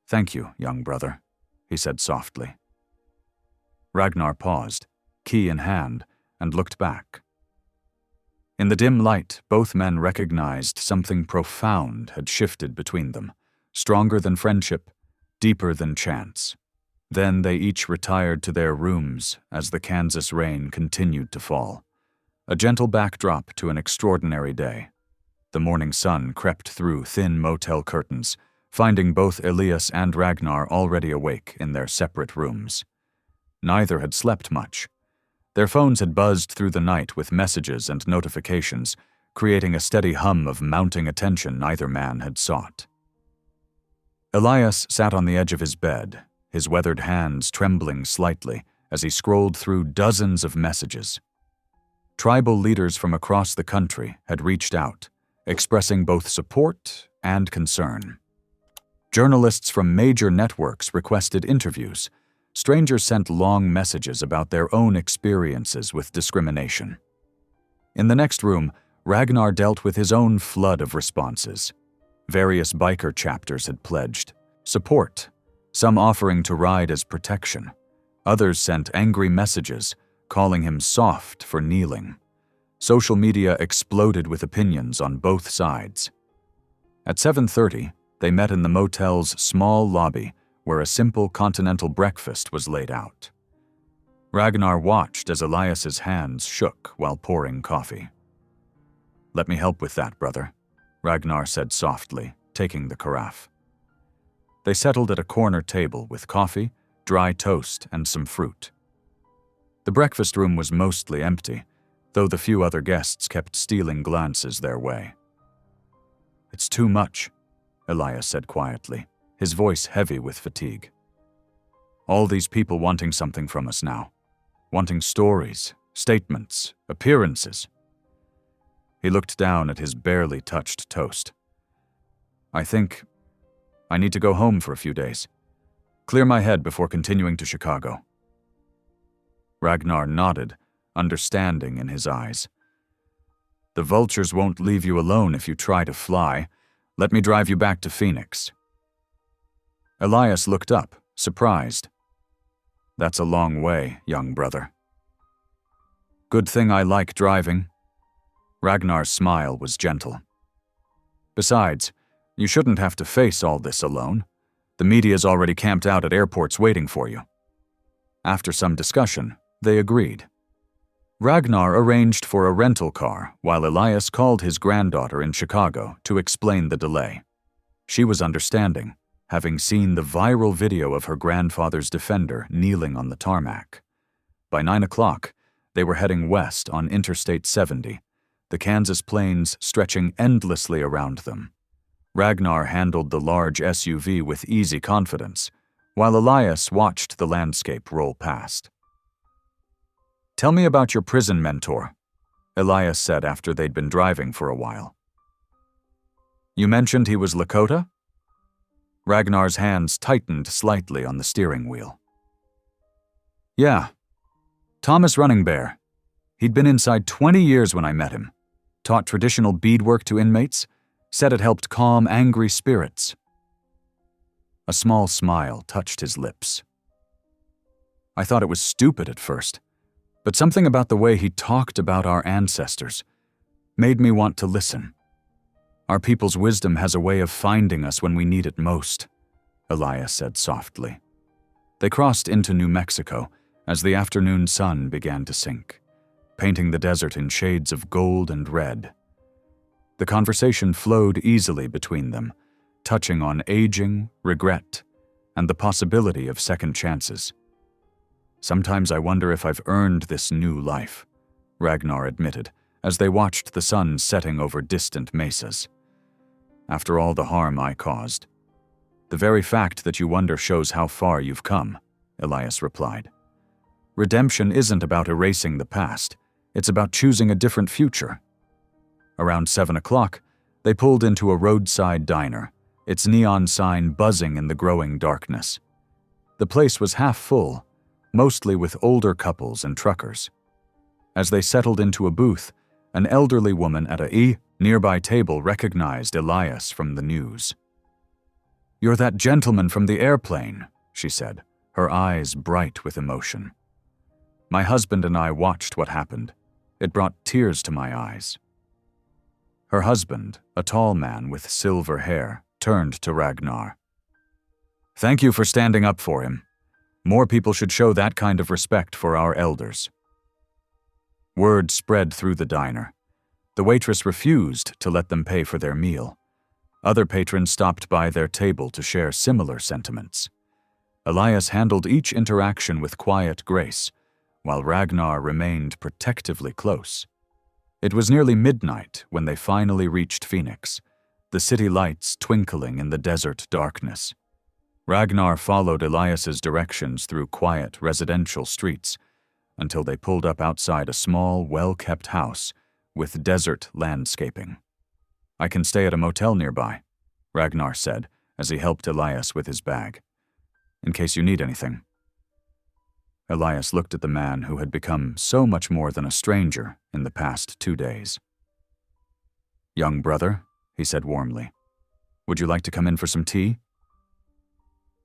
Thank you, young brother, he said softly. Ragnar paused, key in hand, and looked back. In the dim light, both men recognized something profound had shifted between them, stronger than friendship, deeper than chance. Then they each retired to their rooms as the Kansas rain continued to fall, a gentle backdrop to an extraordinary day. The morning sun crept through thin motel curtains, finding both Elias and Ragnar already awake in their separate rooms. Neither had slept much. Their phones had buzzed through the night with messages and notifications, creating a steady hum of mounting attention neither man had sought. Elias sat on the edge of his bed, his weathered hands trembling slightly as he scrolled through dozens of messages, Tribal leaders from across the country had reached out, expressing both support and concern. Journalists from major networks requested interviews. Strangers sent long messages about their own experiences with discrimination. In the next room, Ragnar dealt with his own flood of responses. Various biker chapters had pledged support, some offering to ride as protection. Others sent angry messages, calling him soft for kneeling. Social media exploded with opinions on both sides. At 7:30, they met in the motel's small lobby where a simple continental breakfast was laid out. Ragnar watched as Elias's hands shook while pouring coffee. "Let me help with that, brother," Ragnar said softly, taking the carafe. They settled at a corner table with coffee, dry toast, and some fruit. The breakfast room was mostly empty, though the few other guests kept stealing glances their way. "It's too much," Elias said quietly, his voice heavy with fatigue. "All these people wanting something from us now. Wanting stories, statements, appearances." He looked down at his barely touched toast. "I think I need to go home for a few days. Clear my head before continuing to Chicago." Ragnar nodded, understanding in his eyes. "The vultures won't leave you alone if you try to fly. Let me drive you back to Phoenix." Elias looked up, surprised. "That's a long way, young brother." "Good thing I like driving." Ragnar's smile was gentle. "Besides, you shouldn't have to face all this alone. The media's already camped out at airports waiting for you." After some discussion, they agreed. Ragnar arranged for a rental car while Elias called his granddaughter in Chicago to explain the delay. She was understanding, having seen the viral video of her grandfather's defender kneeling on the tarmac. By 9 o'clock, they were heading west on Interstate 70, the Kansas plains stretching endlessly around them. Ragnar handled the large SUV with easy confidence, while Elias watched the landscape roll past. "Tell me about your prison mentor," Elias said after they'd been driving for a while. "You mentioned he was Lakota?" Ragnar's hands tightened slightly on the steering wheel. "Yeah. Thomas Running Bear. He'd been inside 20 years when I met him. Taught traditional beadwork to inmates, said it helped calm angry spirits." A small smile touched his lips. "I thought it was stupid at first, but something about the way he talked about our ancestors made me want to listen. Our people's wisdom has a way of finding us when we need it most," Elias said softly. They crossed into New Mexico as the afternoon sun began to sink, painting the desert in shades of gold and red. The conversation flowed easily between them, touching on aging, regret, and the possibility of second chances. "Sometimes I wonder if I've earned this new life," Ragnar admitted as they watched the sun setting over distant mesas. "After all the harm I caused." "The very fact that you wonder shows how far you've come," Elias replied. "Redemption isn't about erasing the past, it's about choosing a different future." Around 7 o'clock, they pulled into a roadside diner, its neon sign buzzing in the growing darkness. The place was half full, mostly with older couples and truckers. As they settled into a booth, an elderly woman at a nearby table recognized Elias from the news. "You're that gentleman from the airplane," she said, her eyes bright with emotion. "My husband and I watched what happened. It brought tears to my eyes." Her husband, a tall man with silver hair, turned to Ragnar. "Thank you for standing up for him. More people should show that kind of respect for our elders." Word spread through the diner. The waitress refused to let them pay for their meal. Other patrons stopped by their table to share similar sentiments. Elias handled each interaction with quiet grace, while Ragnar remained protectively close. It was nearly midnight when they finally reached Phoenix, the city lights twinkling in the desert darkness. Ragnar followed Elias's directions through quiet residential streets, until they pulled up outside a small, well-kept house with desert landscaping. "I can stay at a motel nearby," Ragnar said as he helped Elias with his bag, "in case you need anything." Elias looked at the man who had become so much more than a stranger in the past 2 days. "Young brother," he said warmly, "would you like to come in for some tea?"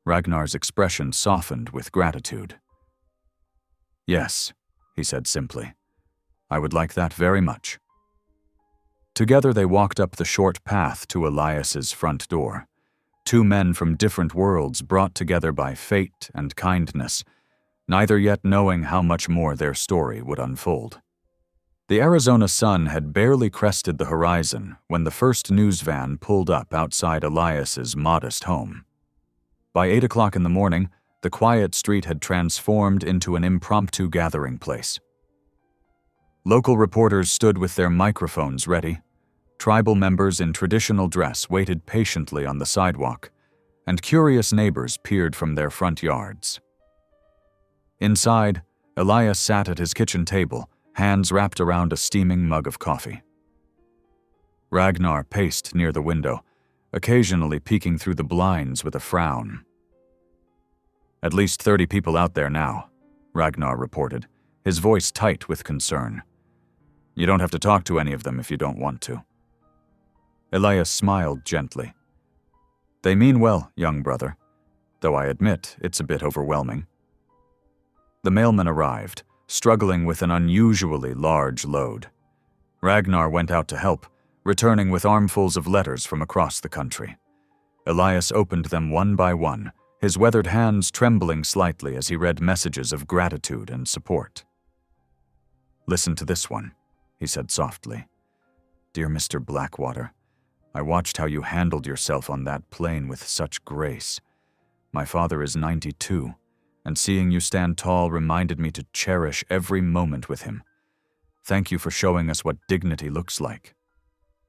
Ragnar's expression softened with gratitude. "Yes," he said simply. "I would like that very much." Together they walked up the short path to Elias's front door, 2 men from different worlds brought together by fate and kindness, neither yet knowing how much more their story would unfold. The Arizona sun had barely crested the horizon when the first news van pulled up outside Elias's modest home. By 8 o'clock in the morning, the quiet street had transformed into an impromptu gathering place. Local reporters stood with their microphones ready. Tribal members in traditional dress waited patiently on the sidewalk, and curious neighbors peered from their front yards. Inside, Elias sat at his kitchen table, hands wrapped around a steaming mug of coffee. Ragnar paced near the window, occasionally peeking through the blinds with a frown. "At least 30 people out there now," Ragnar reported, his voice tight with concern. "You don't have to talk to any of them if you don't want to." Elias smiled gently. "They mean well, young brother, though I admit it's a bit overwhelming." The mailman arrived, struggling with an unusually large load. Ragnar went out to help, returning with armfuls of letters from across the country. Elias opened them one by one, his weathered hands trembling slightly as he read messages of gratitude and support. "Listen to this one," he said softly. "Dear Mr. Blackwater, I watched how you handled yourself on that plane with such grace. My father is 92, and seeing you stand tall reminded me to cherish every moment with him. Thank you for showing us what dignity looks like."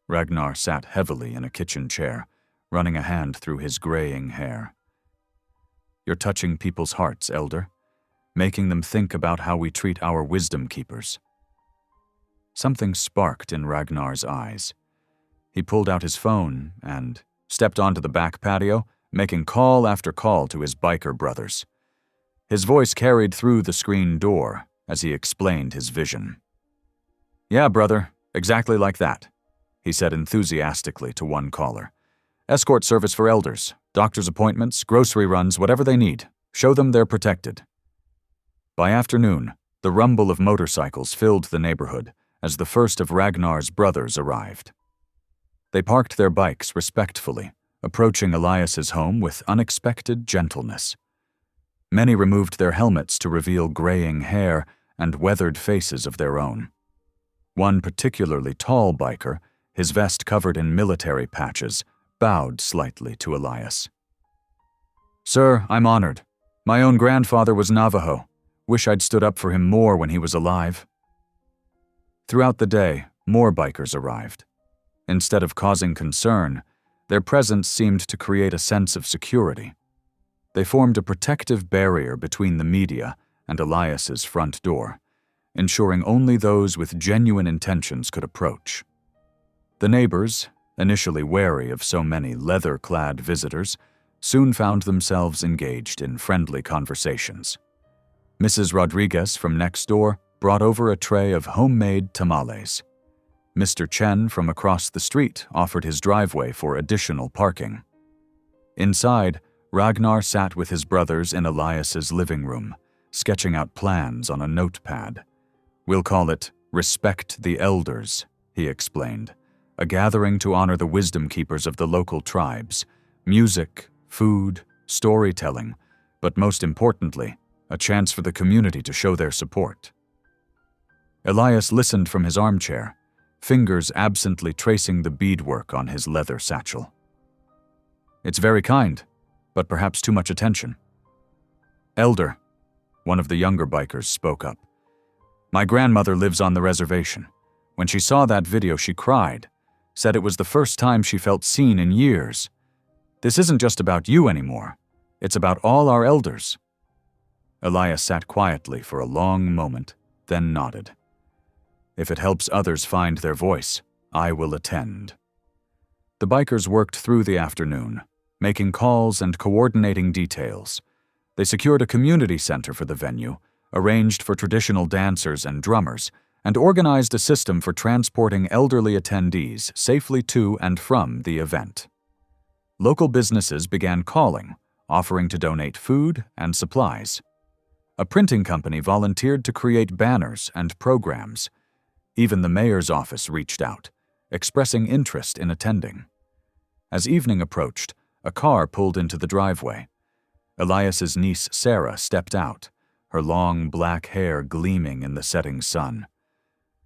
Ragnar sat heavily in a kitchen chair, running a hand through his graying hair. "You're touching people's hearts, Elder, making them think about how we treat our wisdom keepers." Something sparked in Ragnar's eyes. He pulled out his phone and stepped onto the back patio, making call after call to his biker brothers. His voice carried through the screen door as he explained his vision. "Yeah, brother, exactly like that," he said enthusiastically to one caller. "Escort service for elders, doctor's appointments, grocery runs, whatever they need. Show them they're protected." By afternoon, the rumble of motorcycles filled the neighborhood as the first of Ragnar's brothers arrived. They parked their bikes respectfully, approaching Elias's home with unexpected gentleness. Many removed their helmets to reveal graying hair and weathered faces of their own. One particularly tall biker, his vest covered in military patches, bowed slightly to Elias. "Sir, I'm honored. My own grandfather was Navajo. Wish I'd stood up for him more when he was alive." Throughout the day, more bikers arrived. Instead of causing concern, their presence seemed to create a sense of security. They formed a protective barrier between the media and Elias's front door, ensuring only those with genuine intentions could approach. The neighbors, initially wary of so many leather-clad visitors, soon found themselves engaged in friendly conversations. Mrs. Rodriguez from next door brought over a tray of homemade tamales. Mr. Chen from across the street offered his driveway for additional parking. Inside, Ragnar sat with his brothers in Elias's living room, sketching out plans on a notepad. "We'll call it Respect the Elders," he explained, "a gathering to honor the wisdom keepers of the local tribes. Music, food, storytelling, but most importantly, a chance for the community to show their support." Elias listened from his armchair, fingers absently tracing the beadwork on his leather satchel. "It's very kind, but perhaps too much attention." "Elder," one of the younger bikers spoke up, "my grandmother lives on the reservation. When she saw that video, she cried, said it was the first time she felt seen in years. This isn't just about you anymore. It's about all our elders." Elias sat quietly for a long moment, then nodded. If it helps others find their voice, I will attend. The bikers worked through the afternoon, making calls and coordinating details. They secured a community center for the venue, arranged for traditional dancers and drummers, and organized a system for transporting elderly attendees safely to and from the event. Local businesses began calling, offering to donate food and supplies. A printing company volunteered to create banners and programs. Even the mayor's office reached out, expressing interest in attending. As evening approached, a car pulled into the driveway. Elias's niece Sarah stepped out, her long black hair gleaming in the setting sun.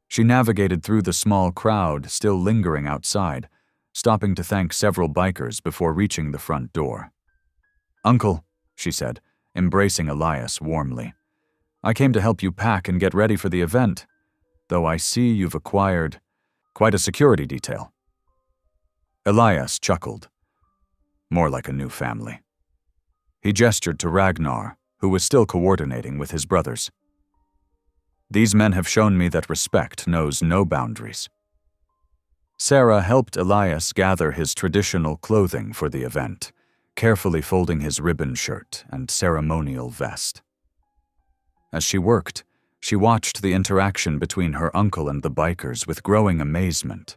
She navigated through the small crowd still lingering outside, stopping to thank several bikers before reaching the front door. "Uncle," she said, embracing Elias warmly, "I came to help you pack and get ready for the event, though I see you've acquired quite a security detail." Elias chuckled. More like a new family. He gestured to Ragnar, who was still coordinating with his brothers. "These men have shown me that respect knows no boundaries." Sarah helped Elias gather his traditional clothing for the event, carefully folding his ribbon shirt and ceremonial vest. As she worked, she watched the interaction between her uncle and the bikers with growing amazement.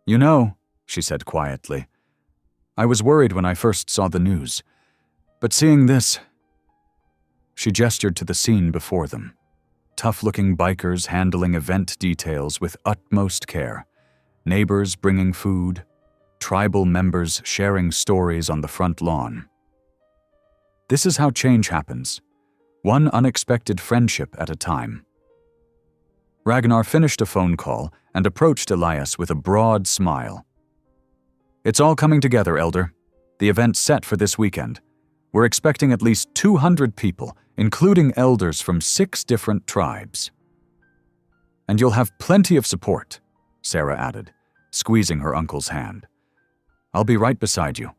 "You know," she said quietly, "I was worried when I first saw the news, but seeing this—" She gestured to the scene before them. Tough-looking bikers handling event details with utmost care, neighbors bringing food, tribal members sharing stories on the front lawn. This is how change happens, one unexpected friendship at a time. Ragnar finished a phone call and approached Elias with a broad smile. "It's all coming together, Elder. The event's set for this weekend. We're expecting at least 200 people, including elders from 6 different tribes. And you'll have plenty of support," Sarah added, squeezing her uncle's hand. "I'll be right beside you."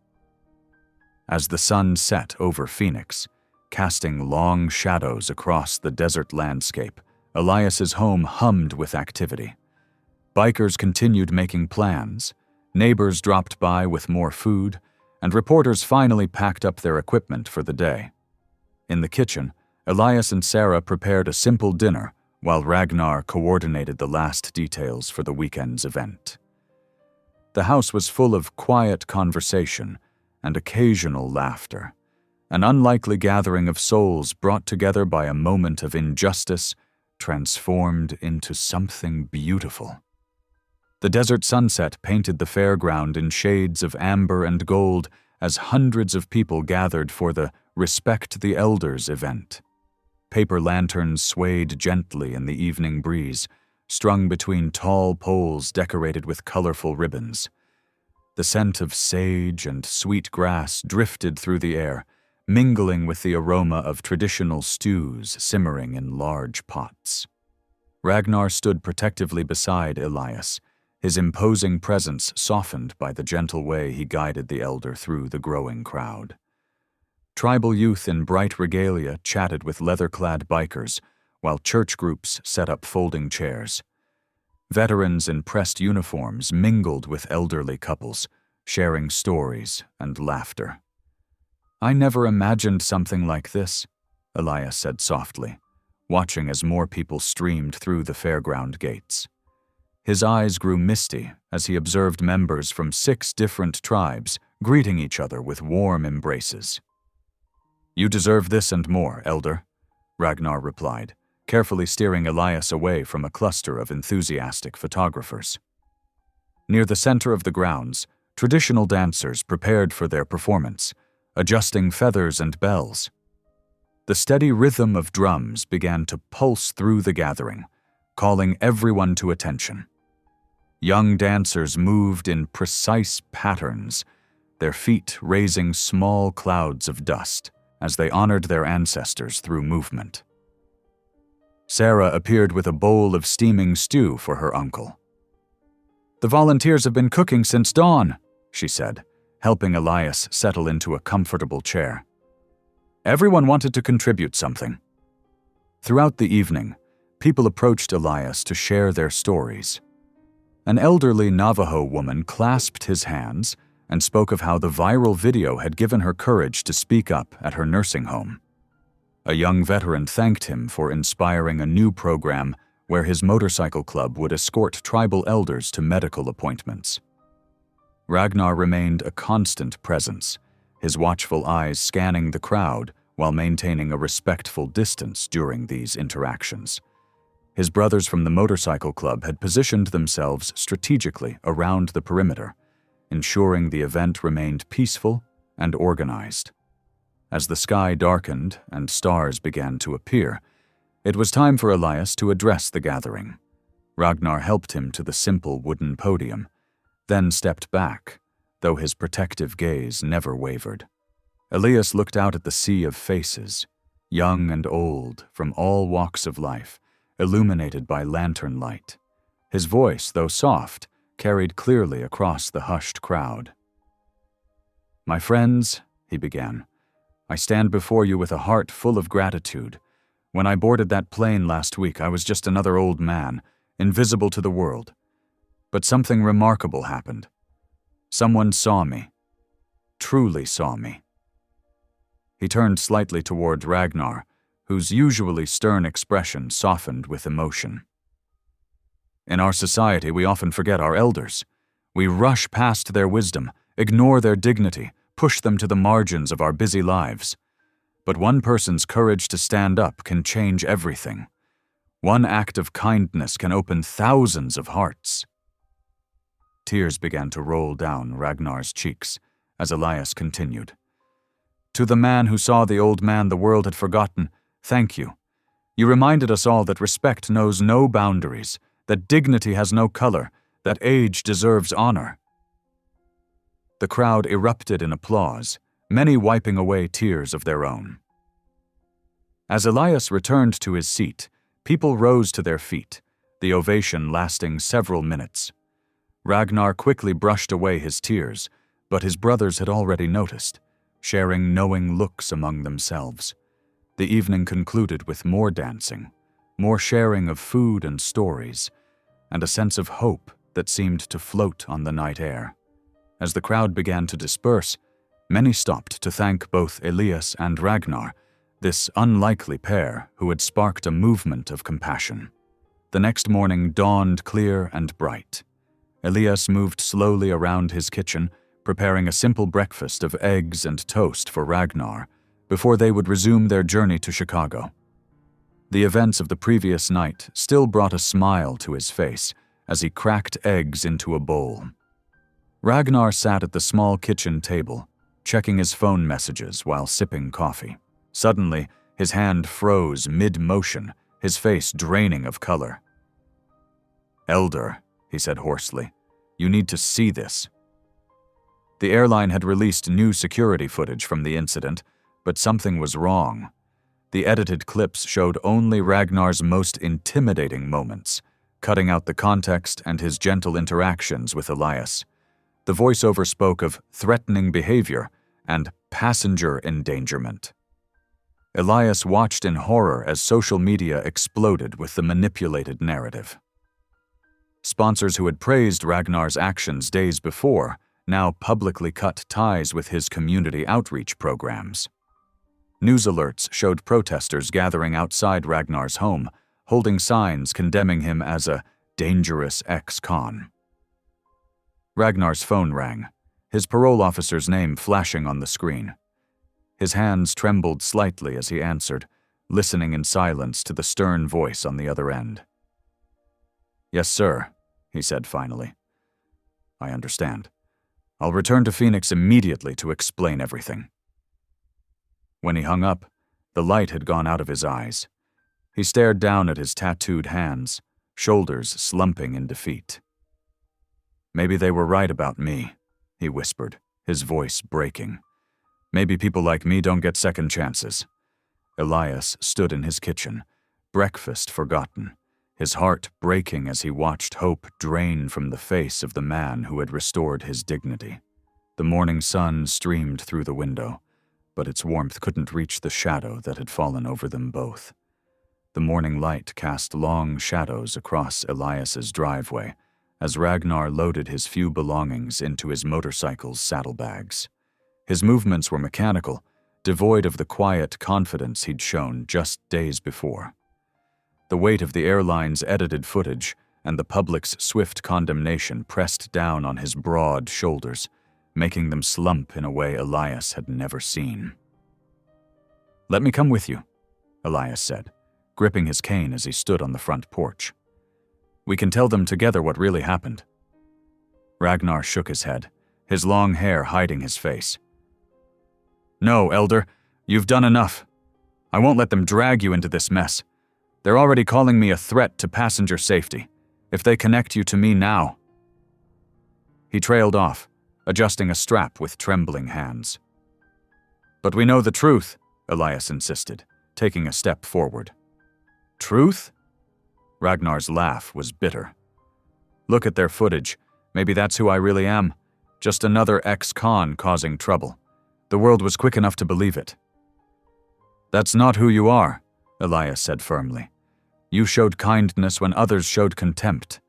As the sun set over Phoenix, casting long shadows across the desert landscape, Elias's home hummed with activity. Bikers continued making plans, neighbors dropped by with more food, and reporters finally packed up their equipment for the day. In the kitchen, Elias and Sarah prepared a simple dinner while Ragnar coordinated the last details for the weekend's event. The house was full of quiet conversation and occasional laughter, an unlikely gathering of souls brought together by a moment of injustice transformed into something beautiful. The desert sunset painted the fairground in shades of amber and gold as hundreds of people gathered for the Respect the Elders event. Paper lanterns swayed gently in the evening breeze, strung between tall poles decorated with colorful ribbons. The scent of sage and sweet grass drifted through the air, mingling with the aroma of traditional stews simmering in large pots. Ragnar stood protectively beside Elias, his imposing presence softened by the gentle way he guided the elder through the growing crowd. Tribal youth in bright regalia chatted with leather-clad bikers, while church groups set up folding chairs. Veterans in pressed uniforms mingled with elderly couples, sharing stories and laughter. "I never imagined something like this," Elias said softly, watching as more people streamed through the fairground gates. His eyes grew misty as he observed members from 6 different tribes greeting each other with warm embraces. "You deserve this and more, Elder," Ragnar replied, carefully steering Elias away from a cluster of enthusiastic photographers. Near the center of the grounds, traditional dancers prepared for their performance, adjusting feathers and bells. The steady rhythm of drums began to pulse through the gathering, calling everyone to attention. Young dancers moved in precise patterns, their feet raising small clouds of dust as they honored their ancestors through movement. Sarah appeared with a bowl of steaming stew for her uncle. "The volunteers have been cooking since dawn," she said, helping Elias settle into a comfortable chair. Everyone wanted to contribute something. Throughout the evening, people approached Elias to share their stories. An elderly Navajo woman clasped his hands and spoke of how the viral video had given her courage to speak up at her nursing home. A young veteran thanked him for inspiring a new program where his motorcycle club would escort tribal elders to medical appointments. Ragnar remained a constant presence, his watchful eyes scanning the crowd while maintaining a respectful distance during these interactions. His brothers from the motorcycle club had positioned themselves strategically around the perimeter, ensuring the event remained peaceful and organized. As the sky darkened and stars began to appear, it was time for Elias to address the gathering. Ragnar helped him to the simple wooden podium, then stepped back, though his protective gaze never wavered. Elias looked out at the sea of faces, young and old, from all walks of life, illuminated by lantern light. His voice, though soft, carried clearly across the hushed crowd. "My friends," he began, "I stand before you with a heart full of gratitude. When I boarded that plane last week, I was just another old man, invisible to the world. But something remarkable happened. Someone saw me, truly saw me." He turned slightly toward Ragnar, whose usually stern expression softened with emotion. "In our society, we often forget our elders. We rush past their wisdom, ignore their dignity, push them to the margins of our busy lives. But one person's courage to stand up can change everything. One act of kindness can open thousands of hearts." Tears began to roll down Ragnar's cheeks as Elias continued. "To the man who saw the old man the world had forgotten, thank you. You reminded us all that respect knows no boundaries, that dignity has no color, that age deserves honor." The crowd erupted in applause, many wiping away tears of their own. As Elias returned to his seat, people rose to their feet, the ovation lasting several minutes. Ragnar quickly brushed away his tears, but his brothers had already noticed, sharing knowing looks among themselves. The evening concluded with more dancing, more sharing of food and stories, and a sense of hope that seemed to float on the night air. As the crowd began to disperse, many stopped to thank both Elias and Ragnar, this unlikely pair who had sparked a movement of compassion. The next morning dawned clear and bright. Elias moved slowly around his kitchen, preparing a simple breakfast of eggs and toast for Ragnar before they would resume their journey to Chicago. The events of the previous night still brought a smile to his face as he cracked eggs into a bowl. Ragnar sat at the small kitchen table, checking his phone messages while sipping coffee. Suddenly, his hand froze mid-motion, his face draining of color. "Elder," he said hoarsely, "you need to see this." The airline had released new security footage from the incident, but something was wrong. The edited clips showed only Ragnar's most intimidating moments, cutting out the context and his gentle interactions with Elias. The voiceover spoke of threatening behavior and passenger endangerment. Elias watched in horror as social media exploded with the manipulated narrative. Sponsors who had praised Ragnar's actions days before now publicly cut ties with his community outreach programs. News alerts showed protesters gathering outside Ragnar's home, holding signs condemning him as a dangerous ex-con. Ragnar's phone rang, his parole officer's name flashing on the screen. His hands trembled slightly as he answered, listening in silence to the stern voice on the other end. "Yes, sir," he said finally. "I understand. I'll return to Phoenix immediately to explain everything." When he hung up, the light had gone out of his eyes. He stared down at his tattooed hands, shoulders slumping in defeat. "Maybe they were right about me," he whispered, his voice breaking. "Maybe people like me don't get second chances." Elias stood in his kitchen, breakfast forgotten, his heart breaking as he watched hope drain from the face of the man who had restored his dignity. The morning sun streamed through the window, but its warmth couldn't reach the shadow that had fallen over them both. The morning light cast long shadows across Elias's driveway as Ragnar loaded his few belongings into his motorcycle's saddlebags. His movements were mechanical, devoid of the quiet confidence he'd shown just days before. The weight of the airline's edited footage and the public's swift condemnation pressed down on his broad shoulders, making them slump in a way Elias had never seen. "Let me come with you," Elias said, gripping his cane as he stood on the front porch. "We can tell them together what really happened." Ragnar shook his head, his long hair hiding his face. "No, Elder, you've done enough. I won't let them drag you into this mess. They're already calling me a threat to passenger safety. If they connect you to me now." He trailed off, adjusting a strap with trembling hands. "But we know the truth," Elias insisted, taking a step forward. "Truth?" Ragnar's laugh was bitter. "Look at their footage. Maybe that's who I really am. Just another ex-con causing trouble. The world was quick enough to believe it." "That's not who you are," Elias said firmly. "You showed kindness when others showed contempt.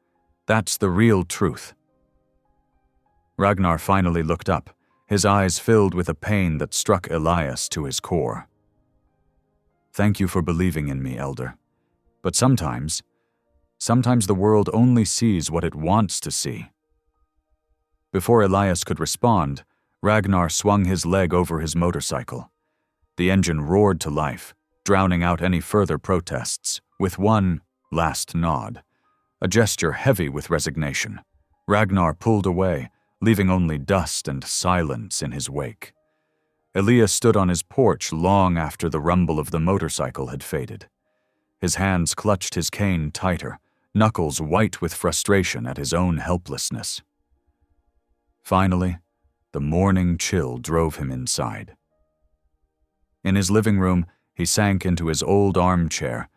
That's the real truth." Ragnar finally looked up, his eyes filled with a pain that struck Elias to his core. "Thank you for believing in me, Elder. But sometimes the world only sees what it wants to see." Before Elias could respond, Ragnar swung his leg over his motorcycle. The engine roared to life, drowning out any further protests, with one last nod, a gesture heavy with resignation. Ragnar pulled away, leaving only dust and silence in his wake. Elias stood on his porch long after the rumble of the motorcycle had faded. His hands clutched his cane tighter, knuckles white with frustration at his own helplessness. Finally, the morning chill drove him inside. In his living room, he sank into his old armchair,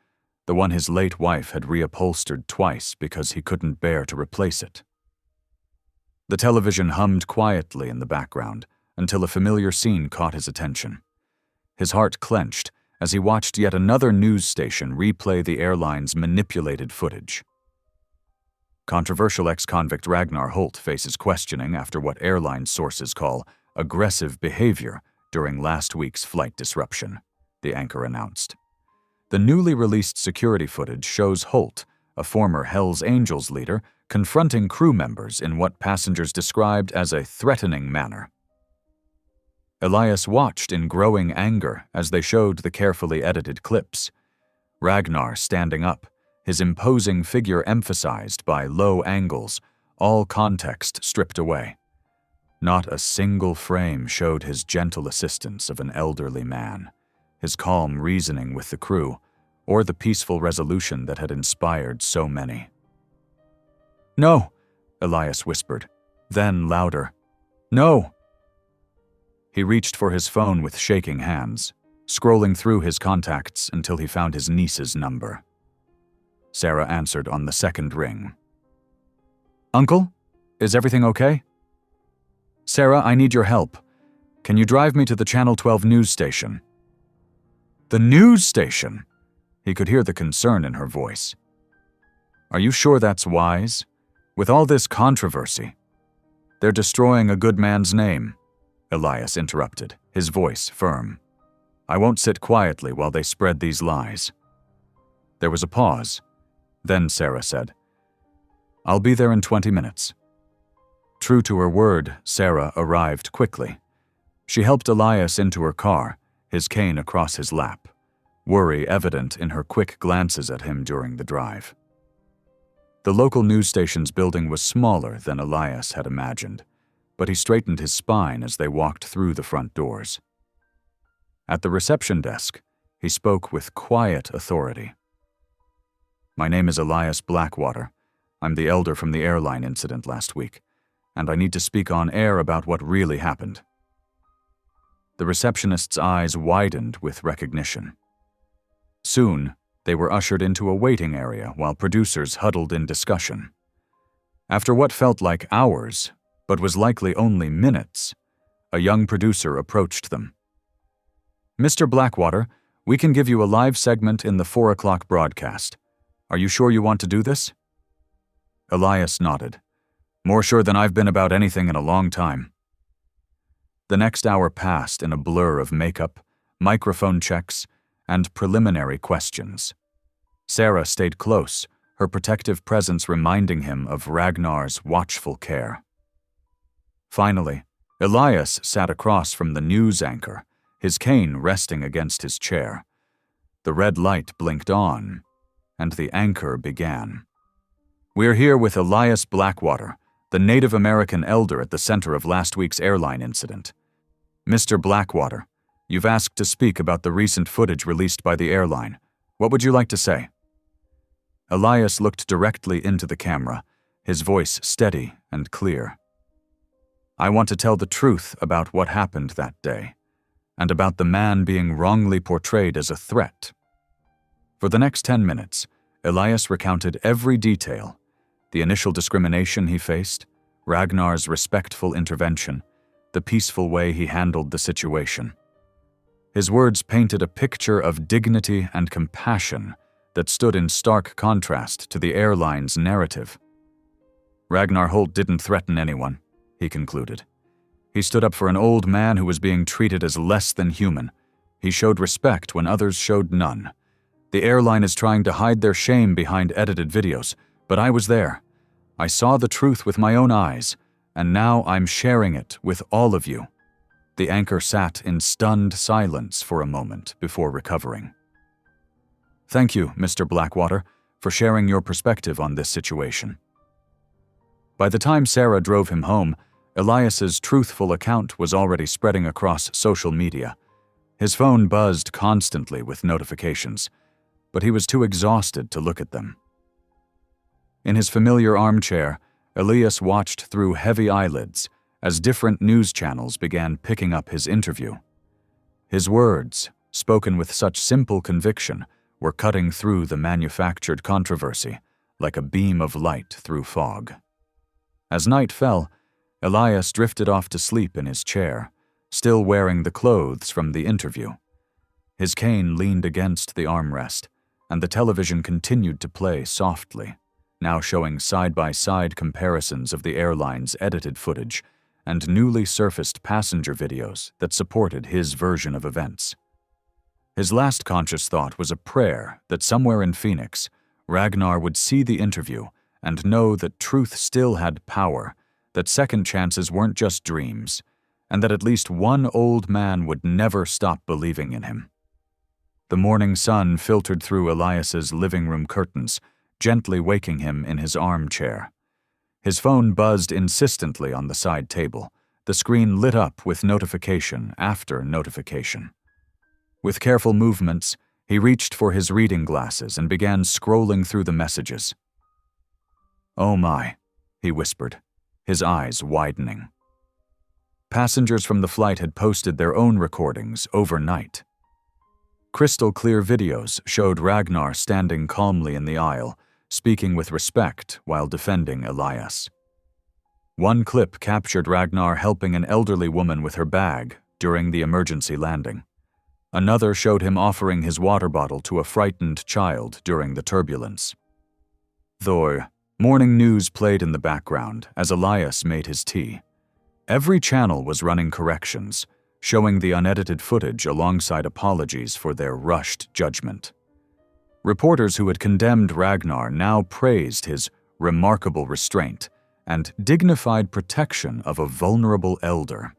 the one his late wife had reupholstered twice because he couldn't bear to replace it. The television hummed quietly in the background until a familiar scene caught his attention. His heart clenched as he watched yet another news station replay the airline's manipulated footage. Controversial ex-convict Ragnar Holt faces questioning after what airline sources call aggressive behavior during last week's flight disruption, the anchor announced. The newly released security footage shows Holt, a former Hells Angels leader, confronting crew members in what passengers described as a threatening manner. Elias watched in growing anger as they showed the carefully edited clips. Ragnar standing up, his imposing figure emphasized by low angles, all context stripped away. Not a single frame showed his gentle assistance of an elderly man, his calm reasoning with the crew, or the peaceful resolution that had inspired so many. "No," Elias whispered, then louder, "No." He reached for his phone with shaking hands, scrolling through his contacts until he found his niece's number. Sarah answered on the second ring. "Uncle, is everything okay?" "Sarah, I need your help. Can you drive me to the Channel 12 news station?" "The news station?" He could hear the concern in her voice. "Are you sure that's wise? With all this controversy?" "They're destroying a good man's name," Elias interrupted, his voice firm. "I won't sit quietly while they spread these lies." There was a pause. Then Sarah said, "I'll be there in 20 minutes." True to her word, Sarah arrived quickly. She helped Elias into her car, his cane across his lap, worry evident in her quick glances at him during the drive. The local news station's building was smaller than Elias had imagined, but he straightened his spine as they walked through the front doors. At the reception desk, he spoke with quiet authority. "My name is Elias Blackwater. I'm the elder from the airline incident last week, and I need to speak on air about what really happened." The receptionist's eyes widened with recognition. Soon, they were ushered into a waiting area while producers huddled in discussion. After what felt like hours, but was likely only minutes, a young producer approached them. Mr. Blackwater, we can give you a live segment in the 4 o'clock broadcast. Are you sure you want to do this? Elias nodded. More sure than I've been about anything in a long time. The next hour passed in a blur of makeup, microphone checks, and preliminary questions. Sarah stayed close, her protective presence reminding him of Ragnar's watchful care. Finally, Elias sat across from the news anchor, his cane resting against his chair. The red light blinked on, and the anchor began. We're here with Elias Blackwater, the Native American elder at the center of last week's airline incident. Mr. Blackwater, you've asked to speak about the recent footage released by the airline. What would you like to say? Elias looked directly into the camera, his voice steady and clear. I want to tell the truth about what happened that day, and about the man being wrongly portrayed as a threat. For the next 10 minutes, Elias recounted every detail: the initial discrimination he faced, Ragnar's respectful intervention, the peaceful way he handled the situation. His words painted a picture of dignity and compassion that stood in stark contrast to the airline's narrative. Ragnar Holt didn't threaten anyone, he concluded. He stood up for an old man who was being treated as less than human. He showed respect when others showed none. The airline is trying to hide their shame behind edited videos, but I was there. I saw the truth with my own eyes, and now I'm sharing it with all of you. The anchor sat in stunned silence for a moment before recovering. Thank you, Mr. Blackwater, for sharing your perspective on this situation. By the time Sarah drove him home, Elias's truthful account was already spreading across social media. His phone buzzed constantly with notifications, but he was too exhausted to look at them. In his familiar armchair, Elias watched through heavy eyelids as different news channels began picking up his interview. His words, spoken with such simple conviction, were cutting through the manufactured controversy like a beam of light through fog. As night fell, Elias drifted off to sleep in his chair, still wearing the clothes from the interview. His cane leaned against the armrest, and the television continued to play softly, now showing side-by-side comparisons of the airline's edited footage and newly surfaced passenger videos that supported his version of events. His last conscious thought was a prayer that somewhere in Phoenix, Ragnar would see the interview and know that truth still had power, that second chances weren't just dreams, and that at least one old man would never stop believing in him. The morning sun filtered through Elias's living room curtains, gently waking him in his armchair. His phone buzzed insistently on the side table, the screen lit up with notification after notification. With careful movements, he reached for his reading glasses and began scrolling through the messages. "Oh my," he whispered, his eyes widening. Passengers from the flight had posted their own recordings overnight. Crystal-clear videos showed Ragnar standing calmly in the aisle, speaking with respect while defending Elias. One clip captured Ragnar helping an elderly woman with her bag during the emergency landing. Another showed him offering his water bottle to a frightened child during the turbulence. The morning news played in the background as Elias made his tea. Every channel was running corrections, showing the unedited footage alongside apologies for their rushed judgment. Reporters who had condemned Ragnar now praised his remarkable restraint and dignified protection of a vulnerable elder.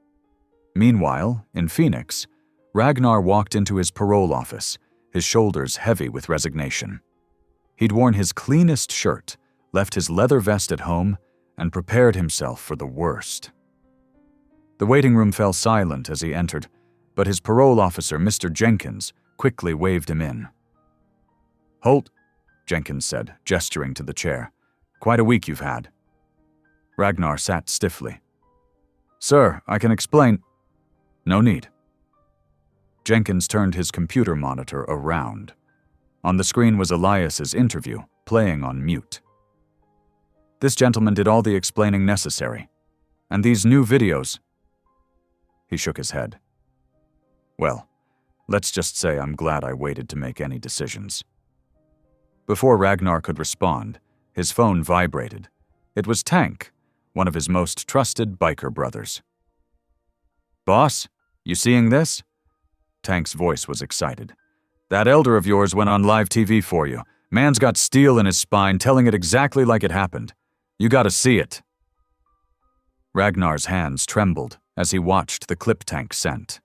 Meanwhile, in Phoenix, Ragnar walked into his parole office, his shoulders heavy with resignation. He'd worn his cleanest shirt, left his leather vest at home, and prepared himself for the worst. The waiting room fell silent as he entered, but his parole officer, Mr. Jenkins, quickly waved him in. "Holt," Jenkins said, gesturing to the chair. "Quite a week you've had." Ragnar sat stiffly. "Sir, I can explain." "No need." Jenkins turned his computer monitor around. On the screen was Elias's interview, playing on mute. "This gentleman did all the explaining necessary. And these new videos..." He shook his head. "Well, Let's just say I'm glad I waited to make any decisions. Before Ragnar could respond, his phone vibrated. It was Tank, one of his most trusted biker brothers. "Boss, you seeing this?" Tank's voice was excited. "That elder of yours went on live TV for you. Man's got steel in his spine, telling it exactly like it happened. You gotta see it." Ragnar's hands trembled as he watched the clip Tank sent.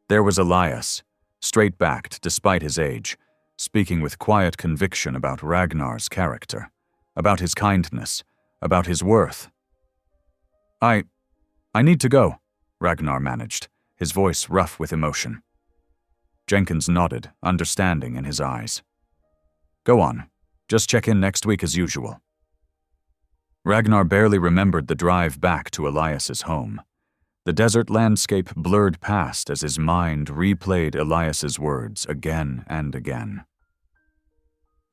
There was Elias, straight-backed despite his age, speaking with quiet conviction about Ragnar's character, about his kindness, about his worth. I need to go," Ragnar managed, his voice rough with emotion. Jenkins nodded, understanding in his eyes. "Go on. Just check in next week as usual." Ragnar barely remembered the drive back to Elias's home. The desert landscape blurred past as his mind replayed Elias's words again and again.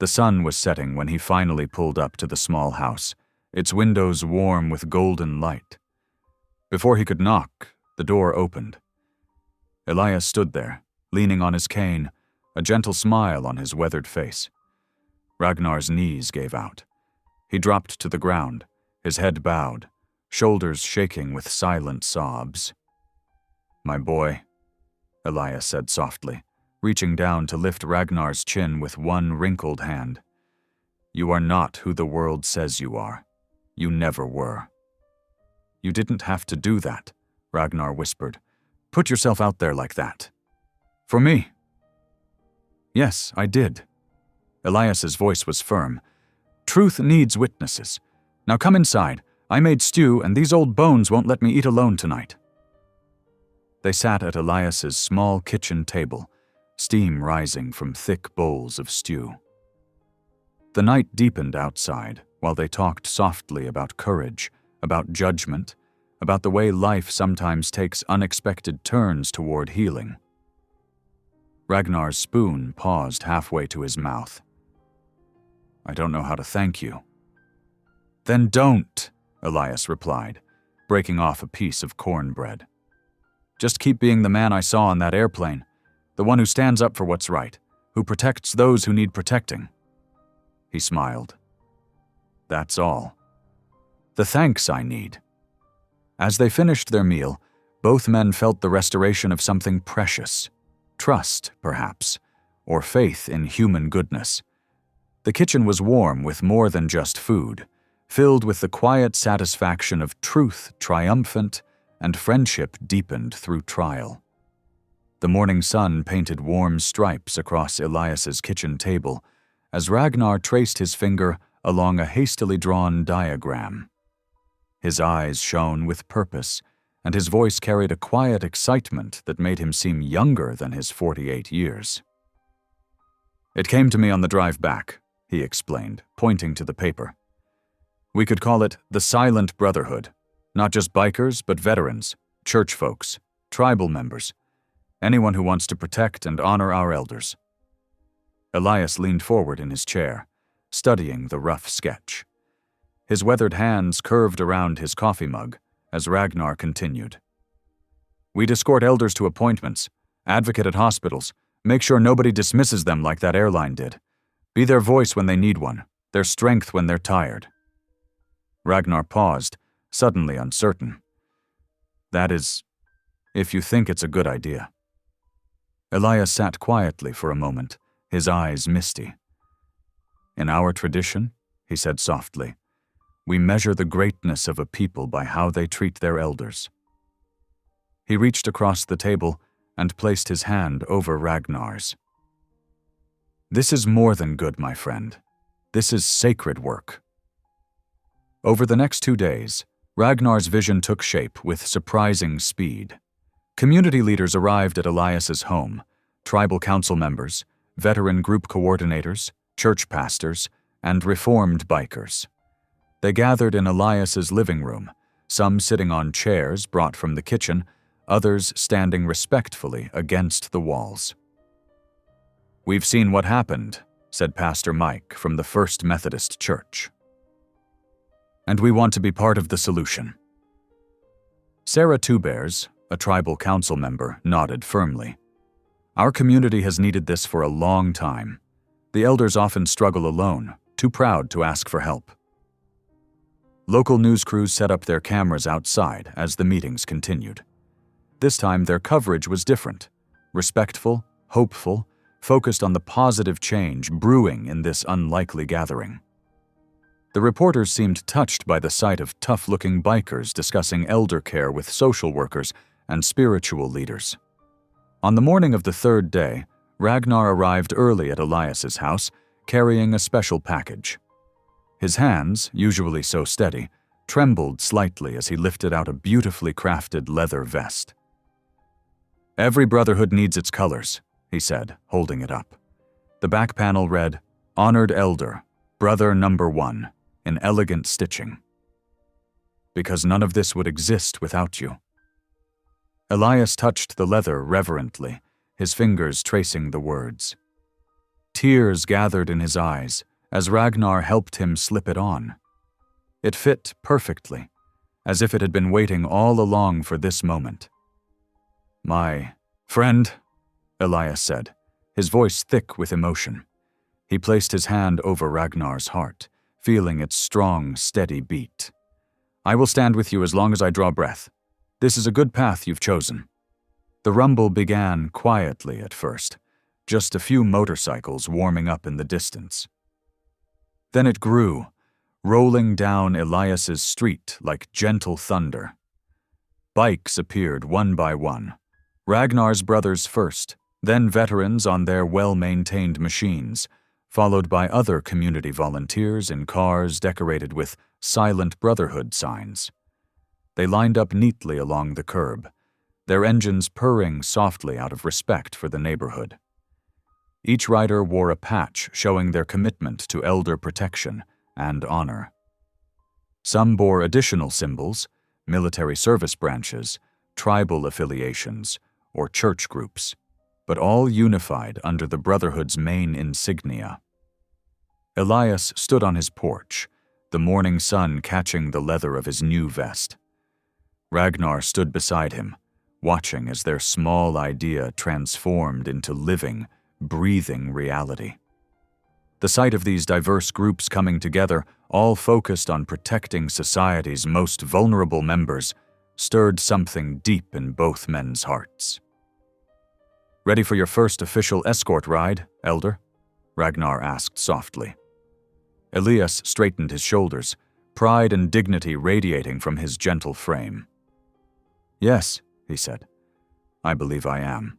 The sun was setting when he finally pulled up to the small house, its windows warm with golden light. Before he could knock, the door opened. Elias stood there, leaning on his cane, a gentle smile on his weathered face. Ragnar's knees gave out. He dropped to the ground, his head bowed, shoulders shaking with silent sobs. "My boy," Elias said softly, reaching down to lift Ragnar's chin with one wrinkled hand. "You are not who the world says you are. You never were." "You didn't have to do that," Ragnar whispered. "Put yourself out there like that." "For me?" "Yes, I did." Elias's voice was firm. "Truth needs witnesses. Now come inside. I made stew, and these old bones won't let me eat alone tonight." They sat at Elias's small kitchen table, steam rising from thick bowls of stew. The night deepened outside while they talked softly about courage, about judgment, about the way life sometimes takes unexpected turns toward healing. Ragnar's spoon paused halfway to his mouth. "I don't know how to thank you." "Then don't," Elias replied, breaking off a piece of cornbread. "Just keep being the man I saw on that airplane, the one who stands up for what's right, who protects those who need protecting." He smiled. "That's all. The thanks I need." As they finished their meal, both men felt the restoration of something precious. Trust, perhaps, or faith in human goodness. The kitchen was warm with more than just food, filled with the quiet satisfaction of truth triumphant and friendship deepened through trial. The morning sun painted warm stripes across Elias's kitchen table as Ragnar traced his finger along a hastily drawn diagram. His eyes shone with purpose, and his voice carried a quiet excitement that made him seem younger than his 48 years. "It came to me on the drive back," he explained, pointing to the paper. "We could call it the Silent Brotherhood, not just bikers, but veterans, church folks, tribal members, anyone who wants to protect and honor our elders." Elias leaned forward in his chair, studying the rough sketch. His weathered hands curved around his coffee mug as Ragnar continued. "We'd escort elders to appointments, advocate at hospitals, make sure nobody dismisses them like that airline did. Be their voice when they need one, their strength when they're tired." Ragnar paused, suddenly uncertain. "That is, if you think it's a good idea." Elias sat quietly for a moment, his eyes misty. "In our tradition," he said softly, "we measure the greatness of a people by how they treat their elders." He reached across the table and placed his hand over Ragnar's. "This is more than good, my friend. This is sacred work." Over the next 2 days, Ragnar's vision took shape with surprising speed. Community leaders arrived at Elias's home, tribal council members, veteran group coordinators, church pastors, and reformed bikers. They gathered in Elias's living room, some sitting on chairs brought from the kitchen, others standing respectfully against the walls. "We've seen what happened," said Pastor Mike from the First Methodist Church. "And we want to be part of the solution." Sarah Two Bears, a tribal council member, nodded firmly. Our community has needed this for a long time. The elders often struggle alone, too proud to ask for help. Local news crews set up their cameras outside as the meetings continued. This time, their coverage was different. Respectful, hopeful, focused on the positive change brewing in this unlikely gathering. The reporters seemed touched by the sight of tough-looking bikers discussing elder care with social workers and spiritual leaders. On the morning of the third day, Ragnar arrived early at Elias's house, carrying a special package. His hands, usually so steady, trembled slightly as he lifted out a beautifully crafted leather vest. "Every brotherhood needs its colors," he said, holding it up. The back panel read, "Honored Elder, Brother Number 1, in elegant stitching. Because none of this would exist without you." Elias touched the leather reverently, his fingers tracing the words. Tears gathered in his eyes as Ragnar helped him slip it on. It fit perfectly, as if it had been waiting all along for this moment. "My friend," Elias said, his voice thick with emotion. He placed his hand over Ragnar's heart, feeling its strong, steady beat. "I will stand with you as long as I draw breath. This is a good path you've chosen." The rumble began quietly at first, just a few motorcycles warming up in the distance. Then it grew, rolling down Elias's street like gentle thunder. Bikes appeared one by one, Ragnar's brothers first, then veterans on their well-maintained machines, followed by other community volunteers in cars decorated with Silent Brotherhood signs. They lined up neatly along the curb, their engines purring softly out of respect for the neighborhood. Each rider wore a patch showing their commitment to elder protection and honor. Some bore additional symbols, military service branches, tribal affiliations, or church groups, but all unified under the Brotherhood's main insignia. Elias stood on his porch, the morning sun catching the leather of his new vest. Ragnar stood beside him, watching as their small idea transformed into living, breathing reality. The sight of these diverse groups coming together, all focused on protecting society's most vulnerable members, stirred something deep in both men's hearts. "Ready for your first official escort ride, Elder?" Ragnar asked softly. Elias straightened his shoulders, pride and dignity radiating from his gentle frame. "Yes," he said. "I believe I am."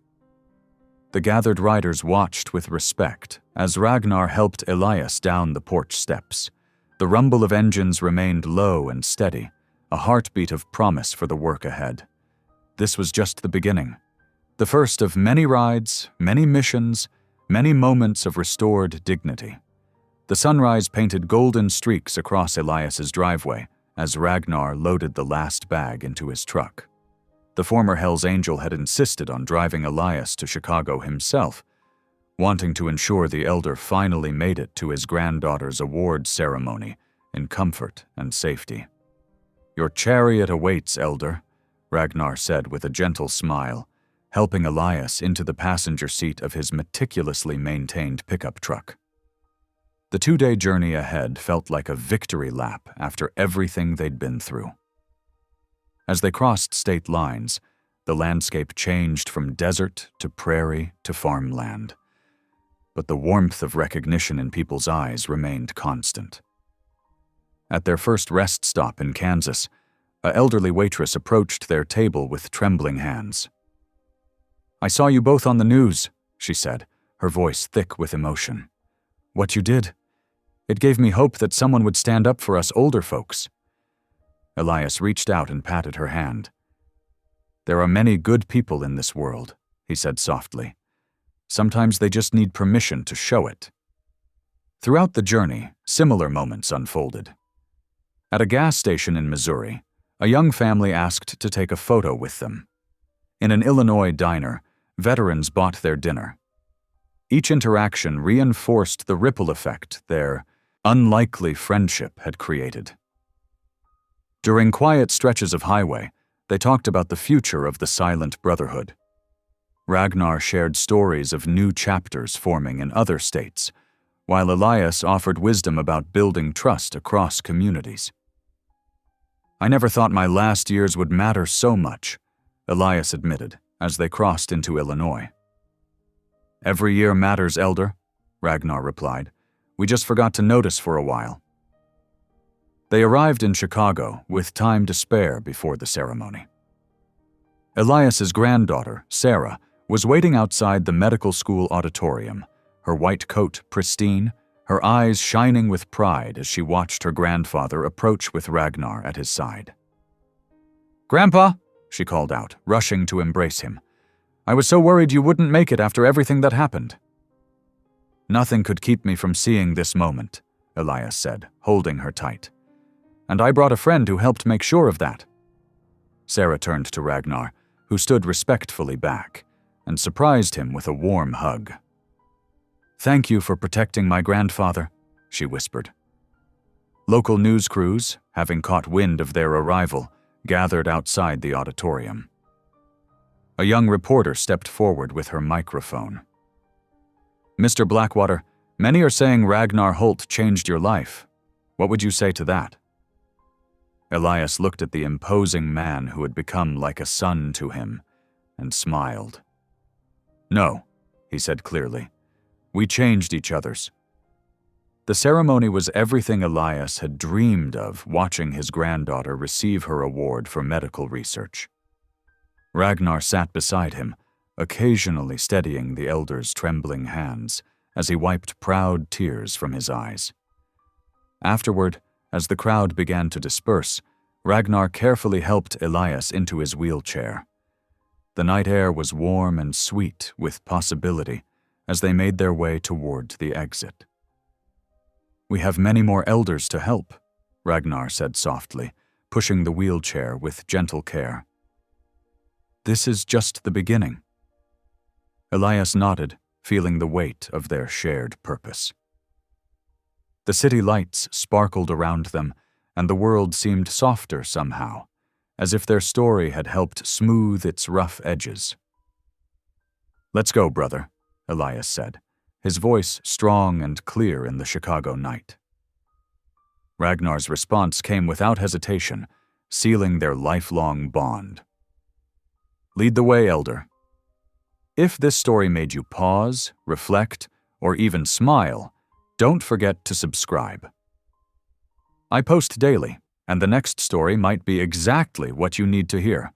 The gathered riders watched with respect as Ragnar helped Elias down the porch steps. The rumble of engines remained low and steady, a heartbeat of promise for the work ahead. This was just the beginning. The first of many rides, many missions, many moments of restored dignity. The sunrise painted golden streaks across Elias's driveway as Ragnar loaded the last bag into his truck. The former Hell's Angel had insisted on driving Elias to Chicago himself, wanting to ensure the elder finally made it to his granddaughter's awards ceremony in comfort and safety. "Your chariot awaits, Elder," Ragnar said with a gentle smile, helping Elias into the passenger seat of his meticulously maintained pickup truck. The 2-day journey ahead felt like a victory lap after everything they'd been through. As they crossed state lines, the landscape changed from desert to prairie to farmland. But the warmth of recognition in people's eyes remained constant. At their first rest stop in Kansas, an elderly waitress approached their table with trembling hands. "I saw you both on the news," she said, her voice thick with emotion. "What you did? It gave me hope that someone would stand up for us older folks." Elias reached out and patted her hand. "There are many good people in this world," he said softly. "Sometimes they just need permission to show it." Throughout the journey, similar moments unfolded. At a gas station in Missouri, a young family asked to take a photo with them. In an Illinois diner, veterans bought their dinner. Each interaction reinforced the ripple effect their unlikely friendship had created. During quiet stretches of highway, they talked about the future of the Silent Brotherhood. Ragnar shared stories of new chapters forming in other states, while Elias offered wisdom about building trust across communities. "I never thought my last years would matter so much," Elias admitted as they crossed into Illinois. "Every year matters, Elder," Ragnar replied. "We just forgot to notice for a while." They arrived in Chicago with time to spare before the ceremony. Elias's granddaughter, Sarah, was waiting outside the medical school auditorium, her white coat pristine, her eyes shining with pride as she watched her grandfather approach with Ragnar at his side. "Grandpa," she called out, rushing to embrace him. "I was so worried you wouldn't make it after everything that happened." "Nothing could keep me from seeing this moment," Elias said, holding her tight. "And I brought a friend who helped make sure of that." Sarah turned to Ragnar, who stood respectfully back, and surprised him with a warm hug. "Thank you for protecting my grandfather," she whispered. Local news crews, having caught wind of their arrival, gathered outside the auditorium. A young reporter stepped forward with her microphone. "Mr. Blackwater, many are saying Ragnar Holt changed your life. What would you say to that?" Elias looked at the imposing man who had become like a son to him, and smiled. "No," he said clearly. "We changed each other's." The ceremony was everything Elias had dreamed of watching his granddaughter receive her award for medical research. Ragnar sat beside him, occasionally steadying the elder's trembling hands as he wiped proud tears from his eyes. Afterward, as the crowd began to disperse, Ragnar carefully helped Elias into his wheelchair. The night air was warm and sweet with possibility as they made their way toward the exit. "We have many more elders to help," Ragnar said softly, pushing the wheelchair with gentle care. "This is just the beginning." Elias nodded, feeling the weight of their shared purpose. The city lights sparkled around them, and the world seemed softer somehow, as if their story had helped smooth its rough edges. "Let's go, brother," Elias said, his voice strong and clear in the Chicago night. Ragnar's response came without hesitation, sealing their lifelong bond. "Lead the way, Elder." If this story made you pause, reflect, or even smile, don't forget to subscribe. I post daily, and the next story might be exactly what you need to hear.